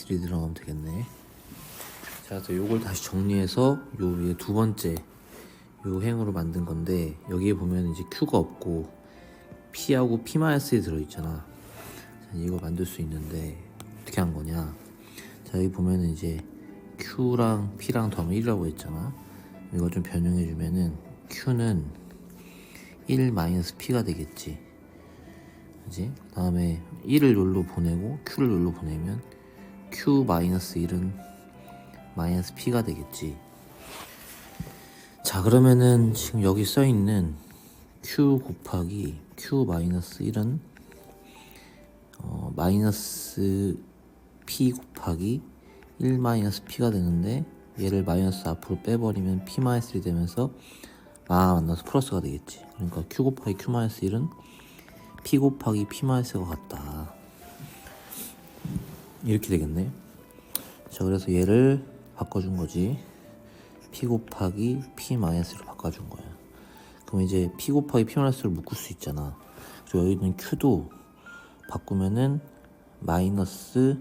1이 들어가면 되겠네. 자, 그래서 요걸 다시 정리해서 요 위에 두 번째 요 행으로 만든 건데, 여기에 보면 이제 q가 없고 p하고 p-1이 들어있잖아. 자, 이거 만들 수 있는데 어떻게 한 거냐. 자, 여기 보면은 이제 q랑 p랑 더하면 1이라고 했잖아. 이거 좀 변형해 주면은 q는 1-p가 되겠지. 그지? 그 다음에 1을 여기로 보내고 q를 여기로 보내면 q-1은 -p가 되겠지. 자, 그러면은 지금 여기 써있는 q 곱하기 q-1은 마이너스 p 곱하기 1-p가 되는데, 얘를 마이너스 앞으로 빼버리면 p-1이 되면서 만나서 플러스가 되겠지. 그러니까 q 곱하기 q-1은 p 곱하기 p-가 같다. 이렇게 되겠네. 자, 그래서 얘를 바꿔준 거지. p 곱하기 p-로 바꿔준 거야. 그럼 이제 p 곱하기 p-를 묶을 수 있잖아. 그리고 여기 있는 q도 바꾸면은 마이너스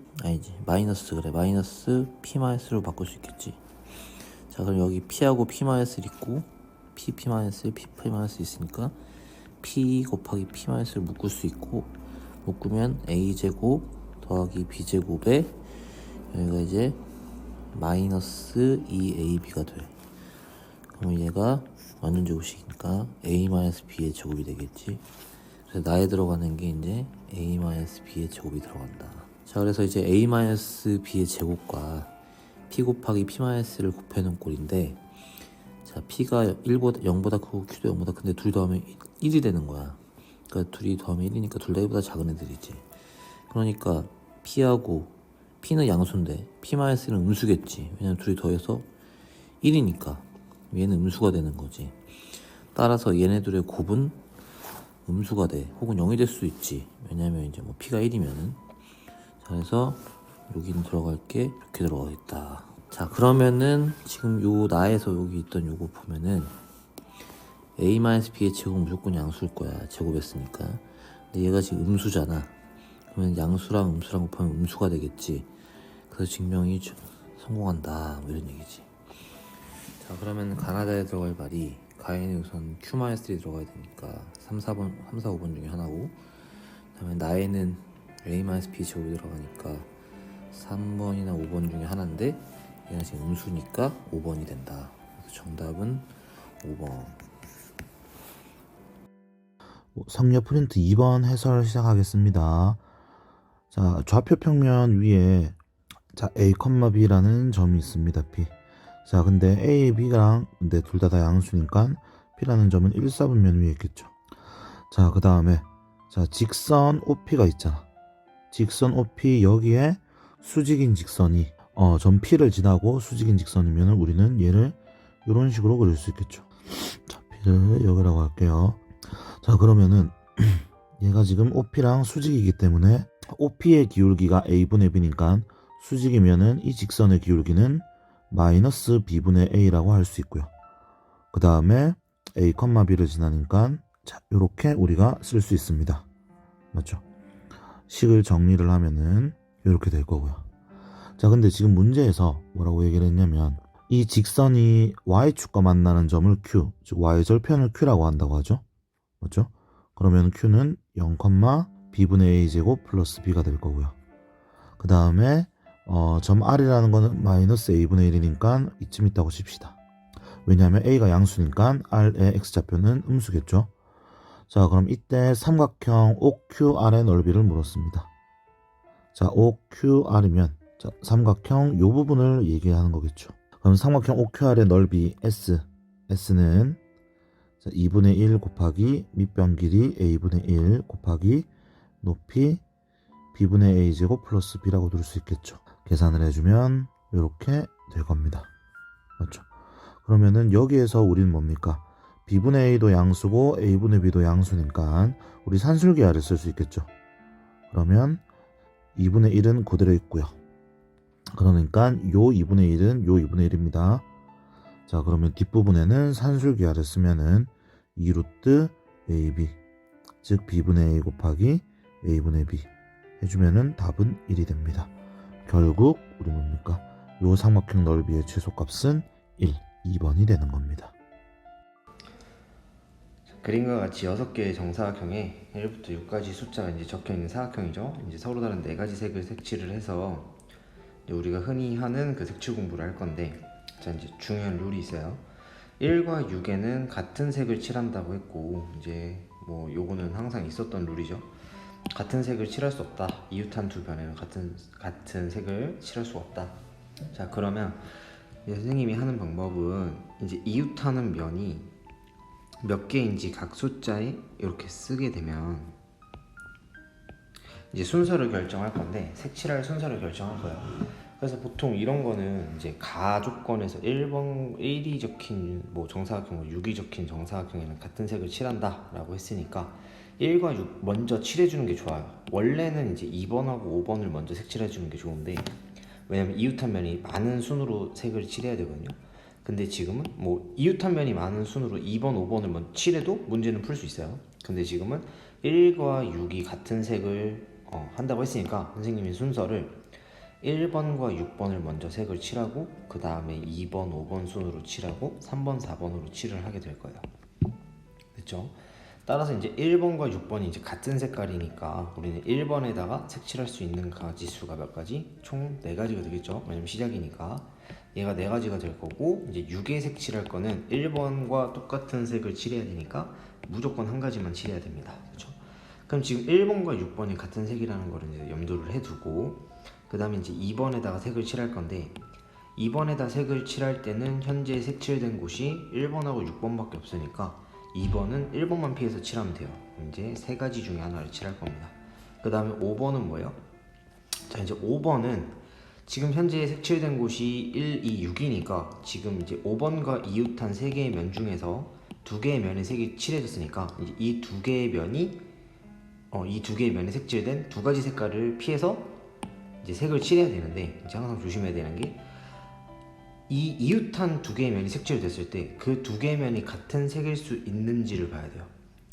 p-로 바꿀 수 있겠지. 자, 그럼 여기 p하고 p-를 있고 p-를 있으니까 p 곱하기 p-를 묶을 수 있고, 묶으면 a제곱 더하기 b제곱에 여기가 이제 마이너스 2ab가 돼. 그럼 얘가 완전 제곱식이니까 a-b의 제곱이 되겠지. 그래서 나에 들어가는 게 이제 a-b의 제곱이 들어간다. 자, 그래서 이제 a-b의 제곱과 p 곱하기 p-를 곱해놓은 꼴인데, 자, p가 0보다 크고 q도 0보다 큰데 둘이 더하면 1이 되는 거야. 그러니까 둘이 더하면 1이니까 둘 다 1보다 작은 애들이지. 그러니까 p는 양수인데 p-는 음수겠지. 왜냐면 둘이 더해서 1이니까 얘는 음수가 되는 거지. 따라서 얘네들의 곱은 음수가 돼. 혹은 0이 될 수 있지. 왜냐면 이제 뭐 p가 1이면은. 자, 그래서 여기는 들어갈 게 이렇게 들어가겠다. 자, 그러면은 지금 요 나에서 여기 있던 요거 보면은 a-b의 제곱 무조건 양수일 거야. 제곱했으니까. 근데 얘가 지금 음수잖아. 그러면 양수랑 음수랑 곱하면 음수가 되겠지. 그래서 증명이 성공한다, 뭐 이런 얘기지. 자, 그러면 가나다에 들어갈 말이 가에는 우선 Q-3 들어가야 되니까 3, 4번, 3, 4, 5번 중에 하나고, 그다음에 나에는 A-B 제곱이 들어가니까 3번이나 5번 중에 하나인데 얘는 지금 음수니까 5번이 된다. 그래서 정답은 5번. 성려 프린트 2번 해설 시작하겠습니다. 자, 좌표 평면 위에 자, A, B라는 점이 있습니다. P. 자, 근데 A, B랑 근데 둘 다 양수니까 P라는 점은 1, 4분면 위에 있겠죠. 자, 그 다음에 자, 직선 OP가 있잖아. 직선 OP 여기에 수직인 직선이 점 P를 지나고 수직인 직선이면 우리는 얘를 이런 식으로 그릴 수 있겠죠. 자, P를 여기라고 할게요. 자, 그러면은 얘가 지금 OP랑 수직이기 때문에 OP의 기울기가 A분의 B니까 수직이면은 이 직선의 기울기는 마이너스 B분의 A라고 할 수 있고요. 그 다음에 A, B를 지나니까 자, 요렇게 우리가 쓸 수 있습니다. 맞죠? 식을 정리를 하면은 이렇게 될 거고요. 자, 근데 지금 문제에서 뭐라고 얘기를 했냐면 이 직선이 Y축과 만나는 점을 Q, 즉 Y절편을 Q라고 한다고 하죠. 맞죠? 그러면 Q는 0, B분의 A 제곱 플러스 B가 될 거고요. 그 다음에 점 R이라는 거는 마이너스 A분의 1이니까 이쯤 있다고 칩시다. 왜냐하면 A가 양수니까 R의 X좌표는 음수겠죠. 자, 그럼 이때 삼각형 OQR의 넓이를 물었습니다. 자, OQR이면 자, 삼각형 요 부분을 얘기하는 거겠죠. 그럼 삼각형 OQR의 넓이 S는 자, 2분의 1 곱하기 밑변 길이 A분의 1 곱하기 높이 B분의 A 제곱 플러스 B라고 둘 수 있겠죠. 계산을 해주면 이렇게 될 겁니다. 맞죠? 그러면은 여기에서 우리는 뭡니까? B분의 A도 양수고 A분의 B도 양수니까 우리 산술기하를 쓸 수 있겠죠. 그러면 2분의 1은 그대로 있고요. 그러니까 요 2분의 1은 요 2분의 1입니다. 자, 그러면 뒷부분에는 산술기하를 쓰면은 2루트 AB 즉 B분의 A 곱하기 A분의 B 해주면은 답은 1이 됩니다. 결국 우리 뭡니까? 요 삼각형 넓이의 최소값은 1, 2번이 되는 겁니다. 그림과 같이 6개의 정사각형에 1부터 6까지 숫자가 이제 적혀 있는 사각형이죠. 이제 서로 다른 4가지 색을 색칠을 해서 우리가 흔히 하는 그 색칠 공부를 할 건데, 자, 이제 중요한 룰이 있어요. 1과 6에는 같은 색을 칠한다고 했고, 이제 뭐 요거는 항상 있었던 룰이죠. 같은 색을 칠할 수 없다. 이웃한 두 변에는 같은 색을 칠할 수 없다. 자, 그러면 선생님이 하는 방법은 이제 이웃하는 면이 몇 개인지 각 숫자에 이렇게 쓰게 되면 이제 순서를 결정할 건데, 색칠할 순서를 결정할 거예요. 그래서 보통 이런 거는 이제 가 조건에서 1이 적힌 뭐 정사각형, 6이 적힌 정사각형에는 같은 색을 칠한다 라고 했으니까 1과 6 먼저 칠해주는 게 좋아요. 원래는 이제 2번하고 5번을 먼저 색칠해주는 게 좋은데, 왜냐면 이웃한 면이 많은 순으로 색을 칠해야 되거든요. 근데 지금은 뭐 이웃한 면이 많은 순으로 2번, 5번을 먼저 칠해도 문제는 풀 수 있어요. 근데 지금은 1과 6이 같은 색을 한다고 했으니까 선생님이 순서를 1번과 6번을 먼저 색을 칠하고 그 다음에 2번, 5번 순으로 칠하고 3번, 4번으로 칠을 하게 될 거예요. 됐죠? 따라서 이제 1번과 6번이 이제 같은 색깔이니까 우리는 1번에다가 색칠할 수 있는 가지수가 몇 가지? 총 4가지가 되겠죠? 왜냐면 시작이니까 얘가 4가지가 될 거고, 이제 6에 색칠할 거는 1번과 똑같은 색을 칠해야 되니까 무조건 한 가지만 칠해야 됩니다. 그렇죠? 그럼 지금 1번과 6번이 같은 색이라는 걸 이제 염두를 해두고, 그 다음에 이제 2번에다가 색을 칠할 건데, 2번에다 색을 칠할 때는 현재 색칠된 곳이 1번하고 6번밖에 없으니까 2번은 1번만 피해서 칠하면 돼요. 이제 3가지 중에 하나를 칠할 겁니다. 그 다음에 5번은 뭐예요? 자, 이제 5번은 지금 현재 색칠된 곳이 1, 2, 6이니까 지금 이제 5번과 이웃한 3개의 면 중에서 2개의 면에 색이 칠해졌으니까 이제 이 2개의 면이 이 2개의 면에 색칠된 2가지 색깔을 피해서 이제 색을 칠해야 되는데, 이제 항상 조심해야 되는 게 이 이웃한 2개의 면이 색칠됐을 때 그 2개의 면이 같은 색일 수 있는지를 봐야 돼요.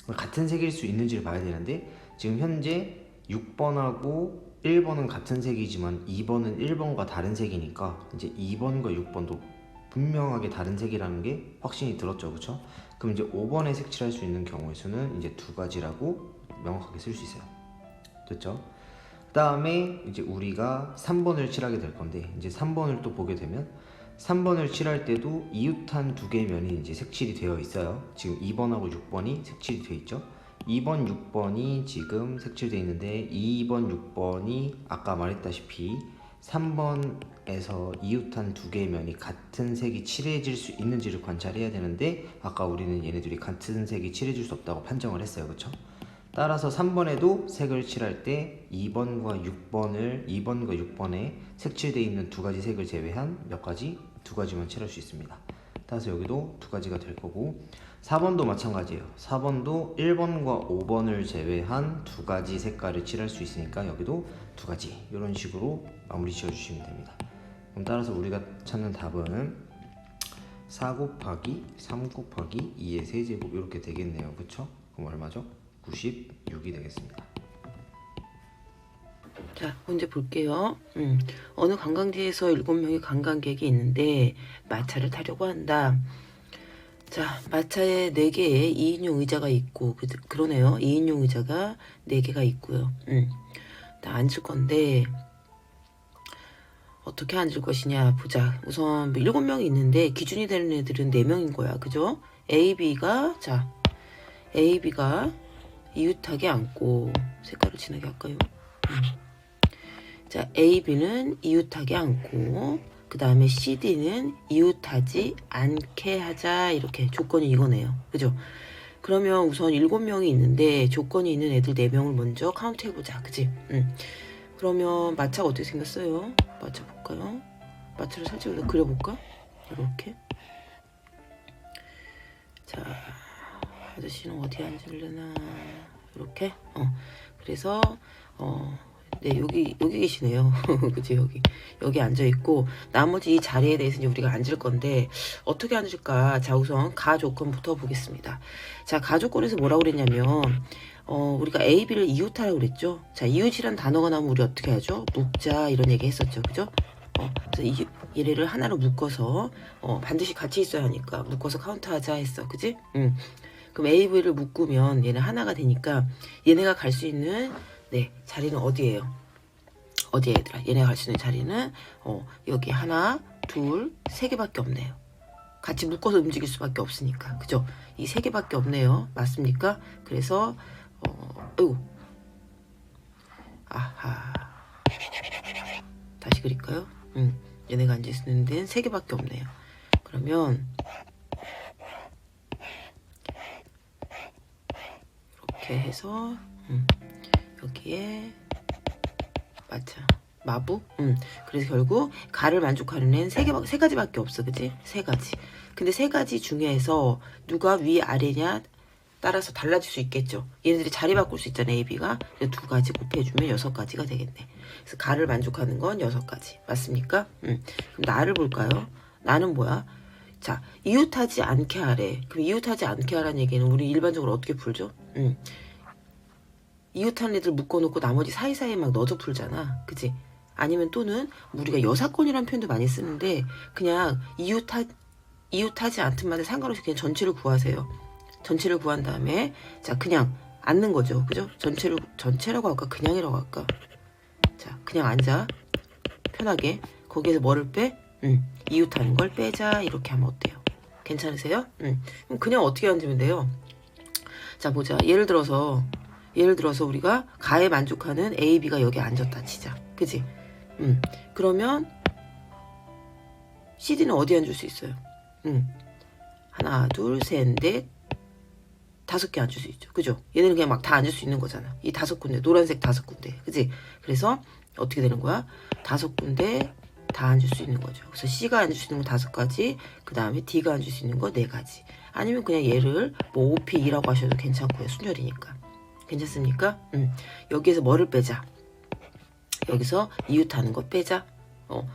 같은 색일 수 있는지를 봐야 되는데, 지금 현재 6번하고 1번은 같은 색이지만 2번은 1번과 다른 색이니까 이제 2번과 6번도 분명하게 다른 색이라는 게 확신이 들었죠, 그렇죠? 그럼 이제 5번에 색칠할 수 있는 경우의 수는 이제 2가지라고 명확하게 쓸 수 있어요. 됐죠? 그 다음에 이제 우리가 3번을 칠하게 될 건데, 이제 3번을 또 보게 되면 3번을 칠할 때도 이웃한 2개의 면이 이제 색칠이 되어 있어요. 지금 2번하고 6번이 색칠이 되어 있죠. 2번, 6번이 지금 색칠되어 있는데 2번, 6번이 아까 말했다시피 3번에서 이웃한 2개의 면이 같은 색이 칠해질 수 있는지를 관찰해야 되는데, 아까 우리는 얘네들이 같은 색이 칠해질 수 없다고 판정을 했어요. 그렇죠? 따라서 3번에도 색을 칠할 때 2번과 6번에 색칠되어 있는 2가지 색을 제외한 몇 가지? 2가지만 칠할 수 있습니다. 따라서 여기도 2가지가 될 거고, 4번도 마찬가지예요. 4번도 1번과 5번을 제외한 2가지 색깔을 칠할 수 있으니까 여기도 2가지, 이런 식으로 마무리 지어주시면 됩니다. 그럼 따라서 우리가 찾는 답은 4 곱하기 3 곱하기 2의 세제곱 이렇게 되겠네요. 그쵸? 그럼 얼마죠? 96이 되겠습니다. 자, 문제 볼게요. 어느 관광지에서 7명의 관광객이 있는데 마차를 타려고 한다. 자, 마차에 4개의 2인용 의자가 있고, 그러네요. 2인용 의자가 4개가 있고요. 나 앉을 건데 어떻게 앉을 것이냐 보자. 우선 7명이 있는데 기준이 되는 애들은 4명인 거야. 그죠? AB가 이웃하게 앉고, 색깔을 진하게 할까요? 자, AB는 이웃하게 앉고, 그 다음에 CD는 이웃하지 않게 하자. 이렇게 조건이 이거네요. 그죠? 그러면 우선 7명이 있는데 조건이 있는 애들 4명을 먼저 카운트 해보자. 그지? 그러면 마차가 어떻게 생겼어요? 마차 볼까요? 마차를 살짝 여기다 그려볼까? 이렇게. 자, 아저씨는 어디 앉으려나? 이렇게. 그래서 네, 여기 계시네요. 그치? 여기 앉아 있고, 나머지 이 자리에 대해서 이제 우리가 앉을 건데 어떻게 앉을까? 자, 우선 가 조건부터 보겠습니다. 자, 가 조건에서 뭐라고 그랬냐면 우리가 A, B를 이웃하라고 그랬죠. 자, 이웃이란 단어가 나오면 우리 어떻게 하죠? 묶자, 이런 얘기 했었죠. 그죠? 그래서 얘네를 하나로 묶어서 반드시 같이 있어야 하니까 묶어서 카운트하자 했어. 그지? 그럼 A, B를 묶으면 얘는 하나가 되니까 얘네가 갈 수 있는 자리는 어디예요? 어디에 얘들아? 얘네가 갈 수 있는 자리는 여기 하나, 둘, 3개밖에 없네요. 같이 묶어서 움직일 수밖에 없으니까. 그죠? 이 3개밖에 없네요. 맞습니까? 그래서 아하, 다시 그릴까요? 얘네가 앉아있는 데는 3개밖에 없네요. 그러면 이렇게 해서 여기에 마부? 그래서 결국 가를 만족하는 애는 3가지밖에 없어. 그치? 3가지. 근데 3가지 중에서 누가 위 아래냐 따라서 달라질 수 있겠죠. 얘네들이 자리 바꿀 수 있잖아. A, B가. 2가지 곱해주면 6가지가 되겠네. 그래서 가를 만족하는 건 6가지. 맞습니까? 그럼 나를 볼까요? 나는 뭐야? 자, 이웃하지 않게 하래. 그럼 이웃하지 않게 하라는 얘기는 우리 일반적으로 어떻게 풀죠? 이웃한 애들 묶어놓고 나머지 사이사이에 막 넣어서 풀잖아. 그치? 아니면 또는 우리가 여사건이라는 표현도 많이 쓰는데 그냥 이웃하지 않든 말든 상관없이 그냥 전체를 구하세요. 전체를 구한 다음에 자, 그냥 앉는 거죠. 그죠? 전체라고 할까? 그냥이라고 할까? 자, 그냥 앉아. 편하게. 거기에서 뭐를 빼? 이웃하는 걸 빼자. 이렇게 하면 어때요? 괜찮으세요? 그럼 그냥 어떻게 앉으면 돼요? 자, 보자. 예를 들어서 우리가 가에 만족하는 A, B가 여기 앉았다 치자. 그치? 그러면 CD는 어디 앉을 수 있어요? 하나, 둘, 셋, 넷, 5개 앉을 수 있죠. 그죠? 얘네는 그냥 막 다 앉을 수 있는 거잖아. 이 5군데, 노란색 5군데. 그치? 그래서 어떻게 되는 거야? 5군데 다 앉을 수 있는 거죠. 그래서 C가 앉을 수 있는 거 5가지, 그 다음에 D가 앉을 수 있는 거 4가지. 아니면 그냥 얘를 뭐 OP2라고 하셔도 괜찮고요. 순열이니까. 괜찮습니까? 여기에서 뭐를 빼자? 여기서 이웃하는 거 빼자.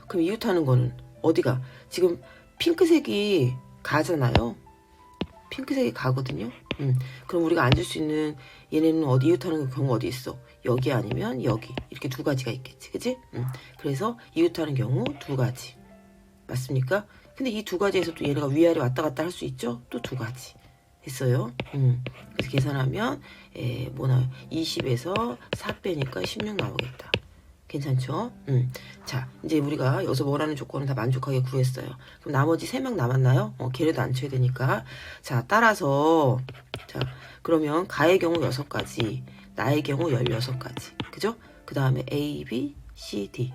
그럼 이웃하는 거는 어디가? 지금 핑크색이 가잖아요. 핑크색이 가거든요. 그럼 우리가 앉을 수 있는 얘네는 어디 이웃하는 경우 어디 있어? 여기 아니면 여기. 이렇게 2가지가 있겠지. 그치? 그래서 이웃하는 경우 2가지. 맞습니까? 근데 이 2가지에서 또 얘네가 위아래 왔다 갔다 할 수 있죠? 또 2가지. 됐어요. 그래서 계산하면 뭐 나와요? 20에서 4 빼니까 16 나오겠다. 괜찮죠? 자, 이제 우리가 여기서 뭐라는 조건을 다 만족하게 구했어요. 그럼 나머지 3명 남았나요? 걔네도 안 쳐야 되니까. 자, 따라서 자, 그러면 가의 경우 6가지, 나의 경우 16가지. 그죠? 그 다음에 A, B, C, D,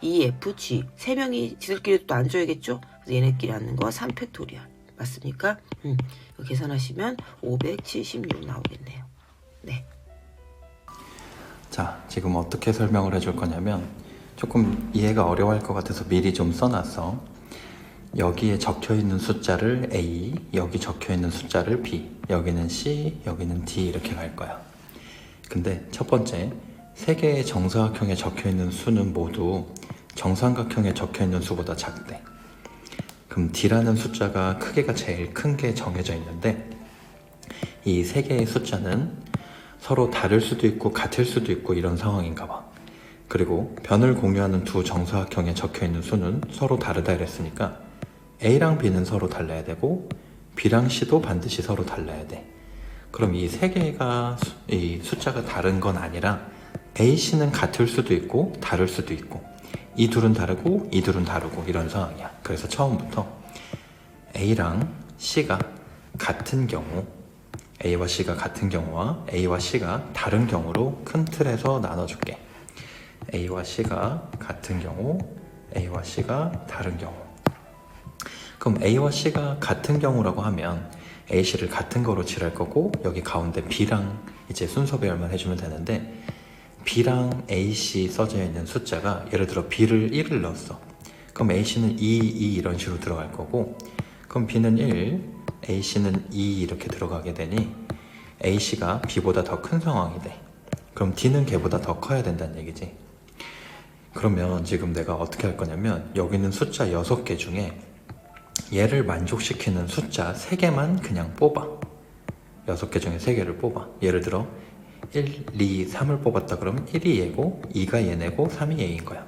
E, F, G. 3명이 지들끼리 또 안 줘야겠죠? 그래서 얘네끼리 앉는 거 3팩토리얼. 맞습니까? 이거 계산하시면 576 나오겠네요. 네. 자, 지금 어떻게 설명을 해줄 거냐면 조금 이해가 어려워할 것 같아서 미리 좀 써놨어. 여기에 적혀있는 숫자를 A, 여기 적혀있는 숫자를 B, 여기는 C, 여기는 D 이렇게 갈 거야. 근데 첫 번째, 세 개의 정사각형에 적혀있는 수는 모두 정삼각형에 적혀있는 수보다 작대. 그럼 D라는 숫자가 크기가 제일 큰 게 정해져 있는데 이 세 개의 숫자는 서로 다를 수도 있고 같을 수도 있고 이런 상황인가 봐. 그리고 변을 공유하는 두 정사각형에 적혀있는 수는 서로 다르다 이랬으니까 A랑 B는 서로 달라야 되고 B랑 C도 반드시 서로 달라야 돼. 그럼 이 세 개가 이 숫자가 다른 건 아니라 A, C는 같을 수도 있고 다를 수도 있고 이 둘은 다르고 이 둘은 다르고 이런 상황이야. 그래서 처음부터 A랑 C가 같은 경우, A와 C가 같은 경우와 A와 C가 다른 경우로 큰 틀에서 나눠줄게. A와 C가 같은 경우, A와 C가 다른 경우. 그럼 A와 C가 같은 경우라고 하면 A, C를 같은 거로 칠할 거고 여기 가운데 B랑 이제 순서 배열만 해주면 되는데 B랑 A, C 써져 있는 숫자가 예를 들어 B를 1을 넣었어. 그럼 A, C는 2, 2 이런 식으로 들어갈 거고 그럼 B는 1, A, C는 2 이렇게 들어가게 되니 A, C가 B보다 더 큰 상황이 돼. 그럼 D는 걔보다 더 커야 된다는 얘기지. 그러면 지금 내가 어떻게 할 거냐면 여기 있는 숫자 6개 중에 얘를 만족시키는 숫자 3개만 그냥 뽑아. 6개 중에 3개를 뽑아. 예를 들어 1, 2, 3을 뽑았다 그러면 1이 얘고 2가 얘네고 3이 얘인 거야.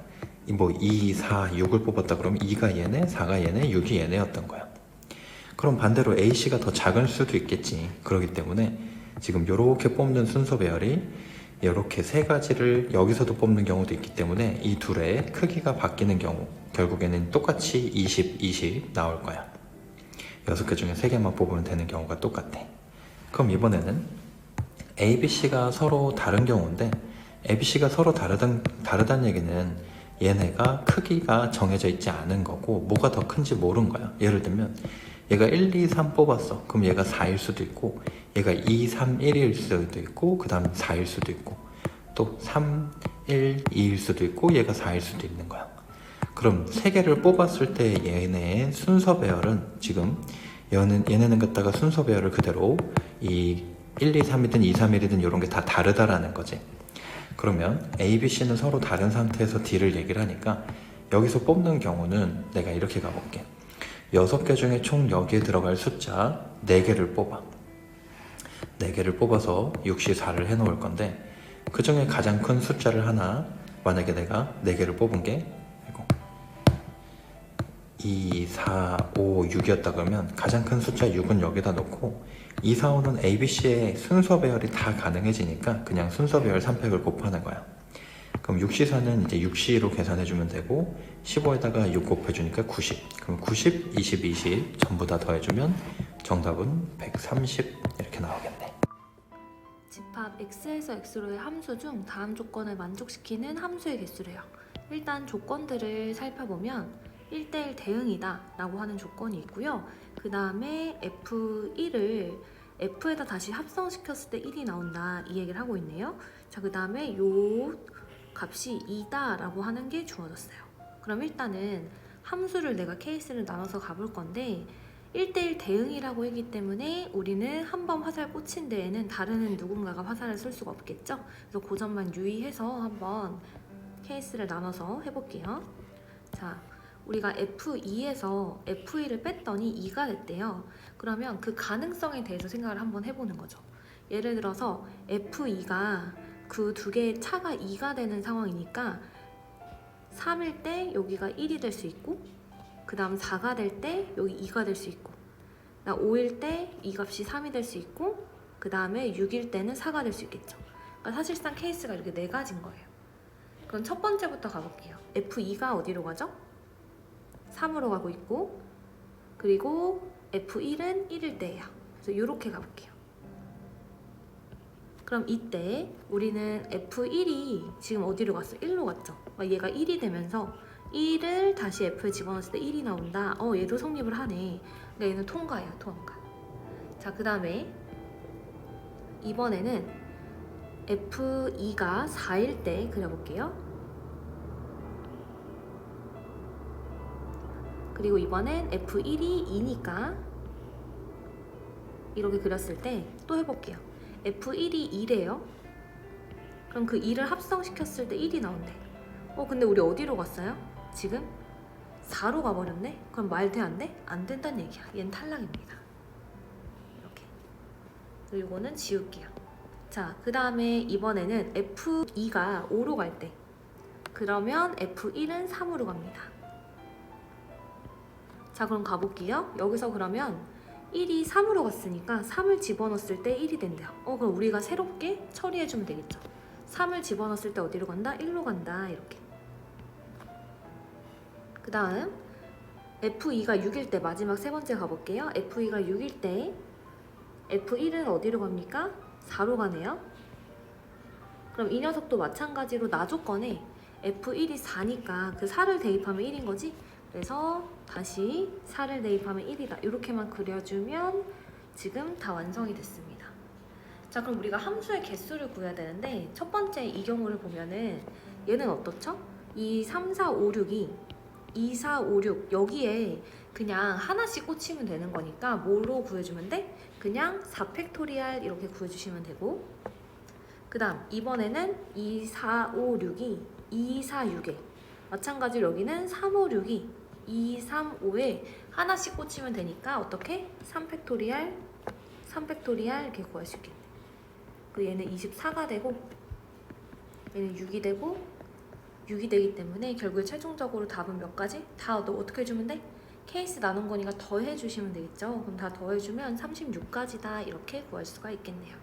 뭐 2, 4, 6을 뽑았다 그러면 2가 얘네, 4가 얘네, 6이 얘네였던 거야. 그럼 반대로 A씨가 더 작을 수도 있겠지. 그렇기 때문에 지금 요렇게 뽑는 순서 배열이 이렇게 3가지를 여기서도 뽑는 경우도 있기 때문에 이 둘의 크기가 바뀌는 경우 결국에는 똑같이 20, 20 나올 거야. 6개 중에 3개만 뽑으면 되는 경우가 똑같아. 그럼 이번에는 A, B, C가 서로 다른 경우인데 A, B, C가 서로 다르다는 얘기는 얘네가 크기가 정해져 있지 않은 거고 뭐가 더 큰지 모르는 거야. 예를 들면 얘가 1, 2, 3 뽑았어. 그럼 얘가 4일 수도 있고 얘가 2, 3, 1일 수도 있고 그 다음 4일 수도 있고 또 3, 1, 2일 수도 있고 얘가 4일 수도 있는 거야. 그럼 3개를 뽑았을 때 얘네의 순서 배열은 지금 얘네는 갖다가 순서 배열을 그대로 이 1, 2, 3이든 2, 3, 1이든 이런 게 다 다르다라는 거지. 그러면 A, B, C는 서로 다른 상태에서 D를 얘기를 하니까 여기서 뽑는 경우는 내가 이렇게 가볼게. 6개 중에 총 여기에 들어갈 숫자 4개를 뽑아. 4개를 뽑아서 64를 해놓을 건데 그 중에 가장 큰 숫자를 하나 만약에 내가 4개를 뽑은 게 2, 4, 5, 6이었다 그러면 가장 큰 숫자 6은 여기다 놓고 2, 4, 5는 A, B, C의 순서 배열이 다 가능해지니까 그냥 순서 배열 3팩을 곱하는 거야. 그럼 6C4는 이제 6C로 계산해주면 되고 15에다가 6 곱해주니까 90. 그럼 90, 20, 20 전부 다 더해주면 정답은 130 이렇게 나오겠네. 집합 x에서 x로의 함수 중 다음 조건을 만족시키는 함수의 개수래요. 일단 조건들을 살펴보면 1대1 대응이다 라고 하는 조건이 있고요. 그 다음에 f1을 f에다 다시 합성시켰을 때 1이 나온다 이 얘기를 하고 있네요. 자, 그 다음에 요 값이 2다 라고 하는 게 주어졌어요. 그럼 일단은 함수를 내가 케이스를 나눠서 가볼 건데 1대1 대응이라고 했기 때문에 우리는 한 번 화살 꽂힌 데에는 다른 누군가가 화살을 쏠 수가 없겠죠. 그래서 그 점만 유의해서 한번 케이스를 나눠서 해볼게요. 자, 우리가 F2에서 F1을 뺐더니 2가 됐대요. 그러면 그 가능성에 대해서 생각을 한번 해보는 거죠. 예를 들어서 F2가 그 두 개의 차가 2가 되는 상황이니까 3일 때 여기가 1이 될 수 있고 그 다음 4가 될 때 여기 2가 될 수 있고 나 5일 때 이 값이 3이 될 수 있고 그 다음에 6일 때는 4가 될 수 있겠죠. 그러니까 사실상 케이스가 이렇게 4가지인 거예요. 그럼 첫 번째부터 가볼게요. F2가 어디로 가죠? 3으로 가고 있고 그리고 F1은 1일 때예요. 그래서 이렇게 가볼게요. 그럼 이때 우리는 F1이 지금 어디로 갔어? 1로 갔죠? 그러니까 얘가 1이 되면서 1을 다시 F에 집어넣었을 때 1이 나온다. 얘도 성립을 하네. 그러니까 얘는 통과예요. 통과. 자, 그 다음에 이번에는 F2가 4일 때 그려볼게요. 그리고 이번엔 F1이 2니까 이렇게 그렸을 때 또 해볼게요. F1이 2래요. 그럼 그 2를 합성시켰을 때 1이 나온대. 근데 우리 어디로 갔어요? 지금 4로 가버렸네? 그럼 말 돼, 안 돼? 안 된다는 얘기야. 얘는 탈락입니다. 이렇게. 그리고 이거는 지울게요. 자, 그 다음에 이번에는 F2가 5로 갈 때. 그러면 F1은 3으로 갑니다. 자, 그럼 가볼게요. 여기서 그러면 1이 3으로 갔으니까 3을 집어넣었을 때 1이 된대요. 그럼 우리가 새롭게 처리해주면 되겠죠. 3을 집어넣었을 때 어디로 간다? 1로 간다. 이렇게. 그 다음 F2가 6일 때 마지막 세 번째 가볼게요. F2가 6일 때 F1은 어디로 갑니까? 4로 가네요. 그럼 이 녀석도 마찬가지로 나 조건에 F1이 4니까 그 4를 대입하면 1인 거지? 그래서 다시 4를 대입하면 1이다. 이렇게만 그려주면 지금 다 완성이 됐습니다. 자, 그럼 우리가 함수의 개수를 구해야 되는데 첫 번째 이 경우를 보면은 얘는 어떻죠? 2, 3, 4, 5, 6이 2, 4, 5, 6 여기에 그냥 하나씩 꽂히면 되는 거니까 뭐로 구해주면 돼? 그냥 4팩토리얼 이렇게 구해주시면 되고 그 다음 이번에는 2, 4, 5, 6이 2, 4, 6에 마찬가지로 여기는 3, 5, 6이 2, 3, 5에 하나씩 꽂히면 되니까 어떻게? 3팩토리얼 3팩토리얼 이렇게 구할 수 있겠네. 그 얘는 24가 되고 얘는 6이 되고 6이 되기 때문에 결국에 최종적으로 답은 몇 가지? 다 너 어떻게 해주면 돼? 케이스 나눈 거니까 더해주시면 되겠죠? 그럼 다 더해주면 36가지다 이렇게 구할 수가 있겠네요.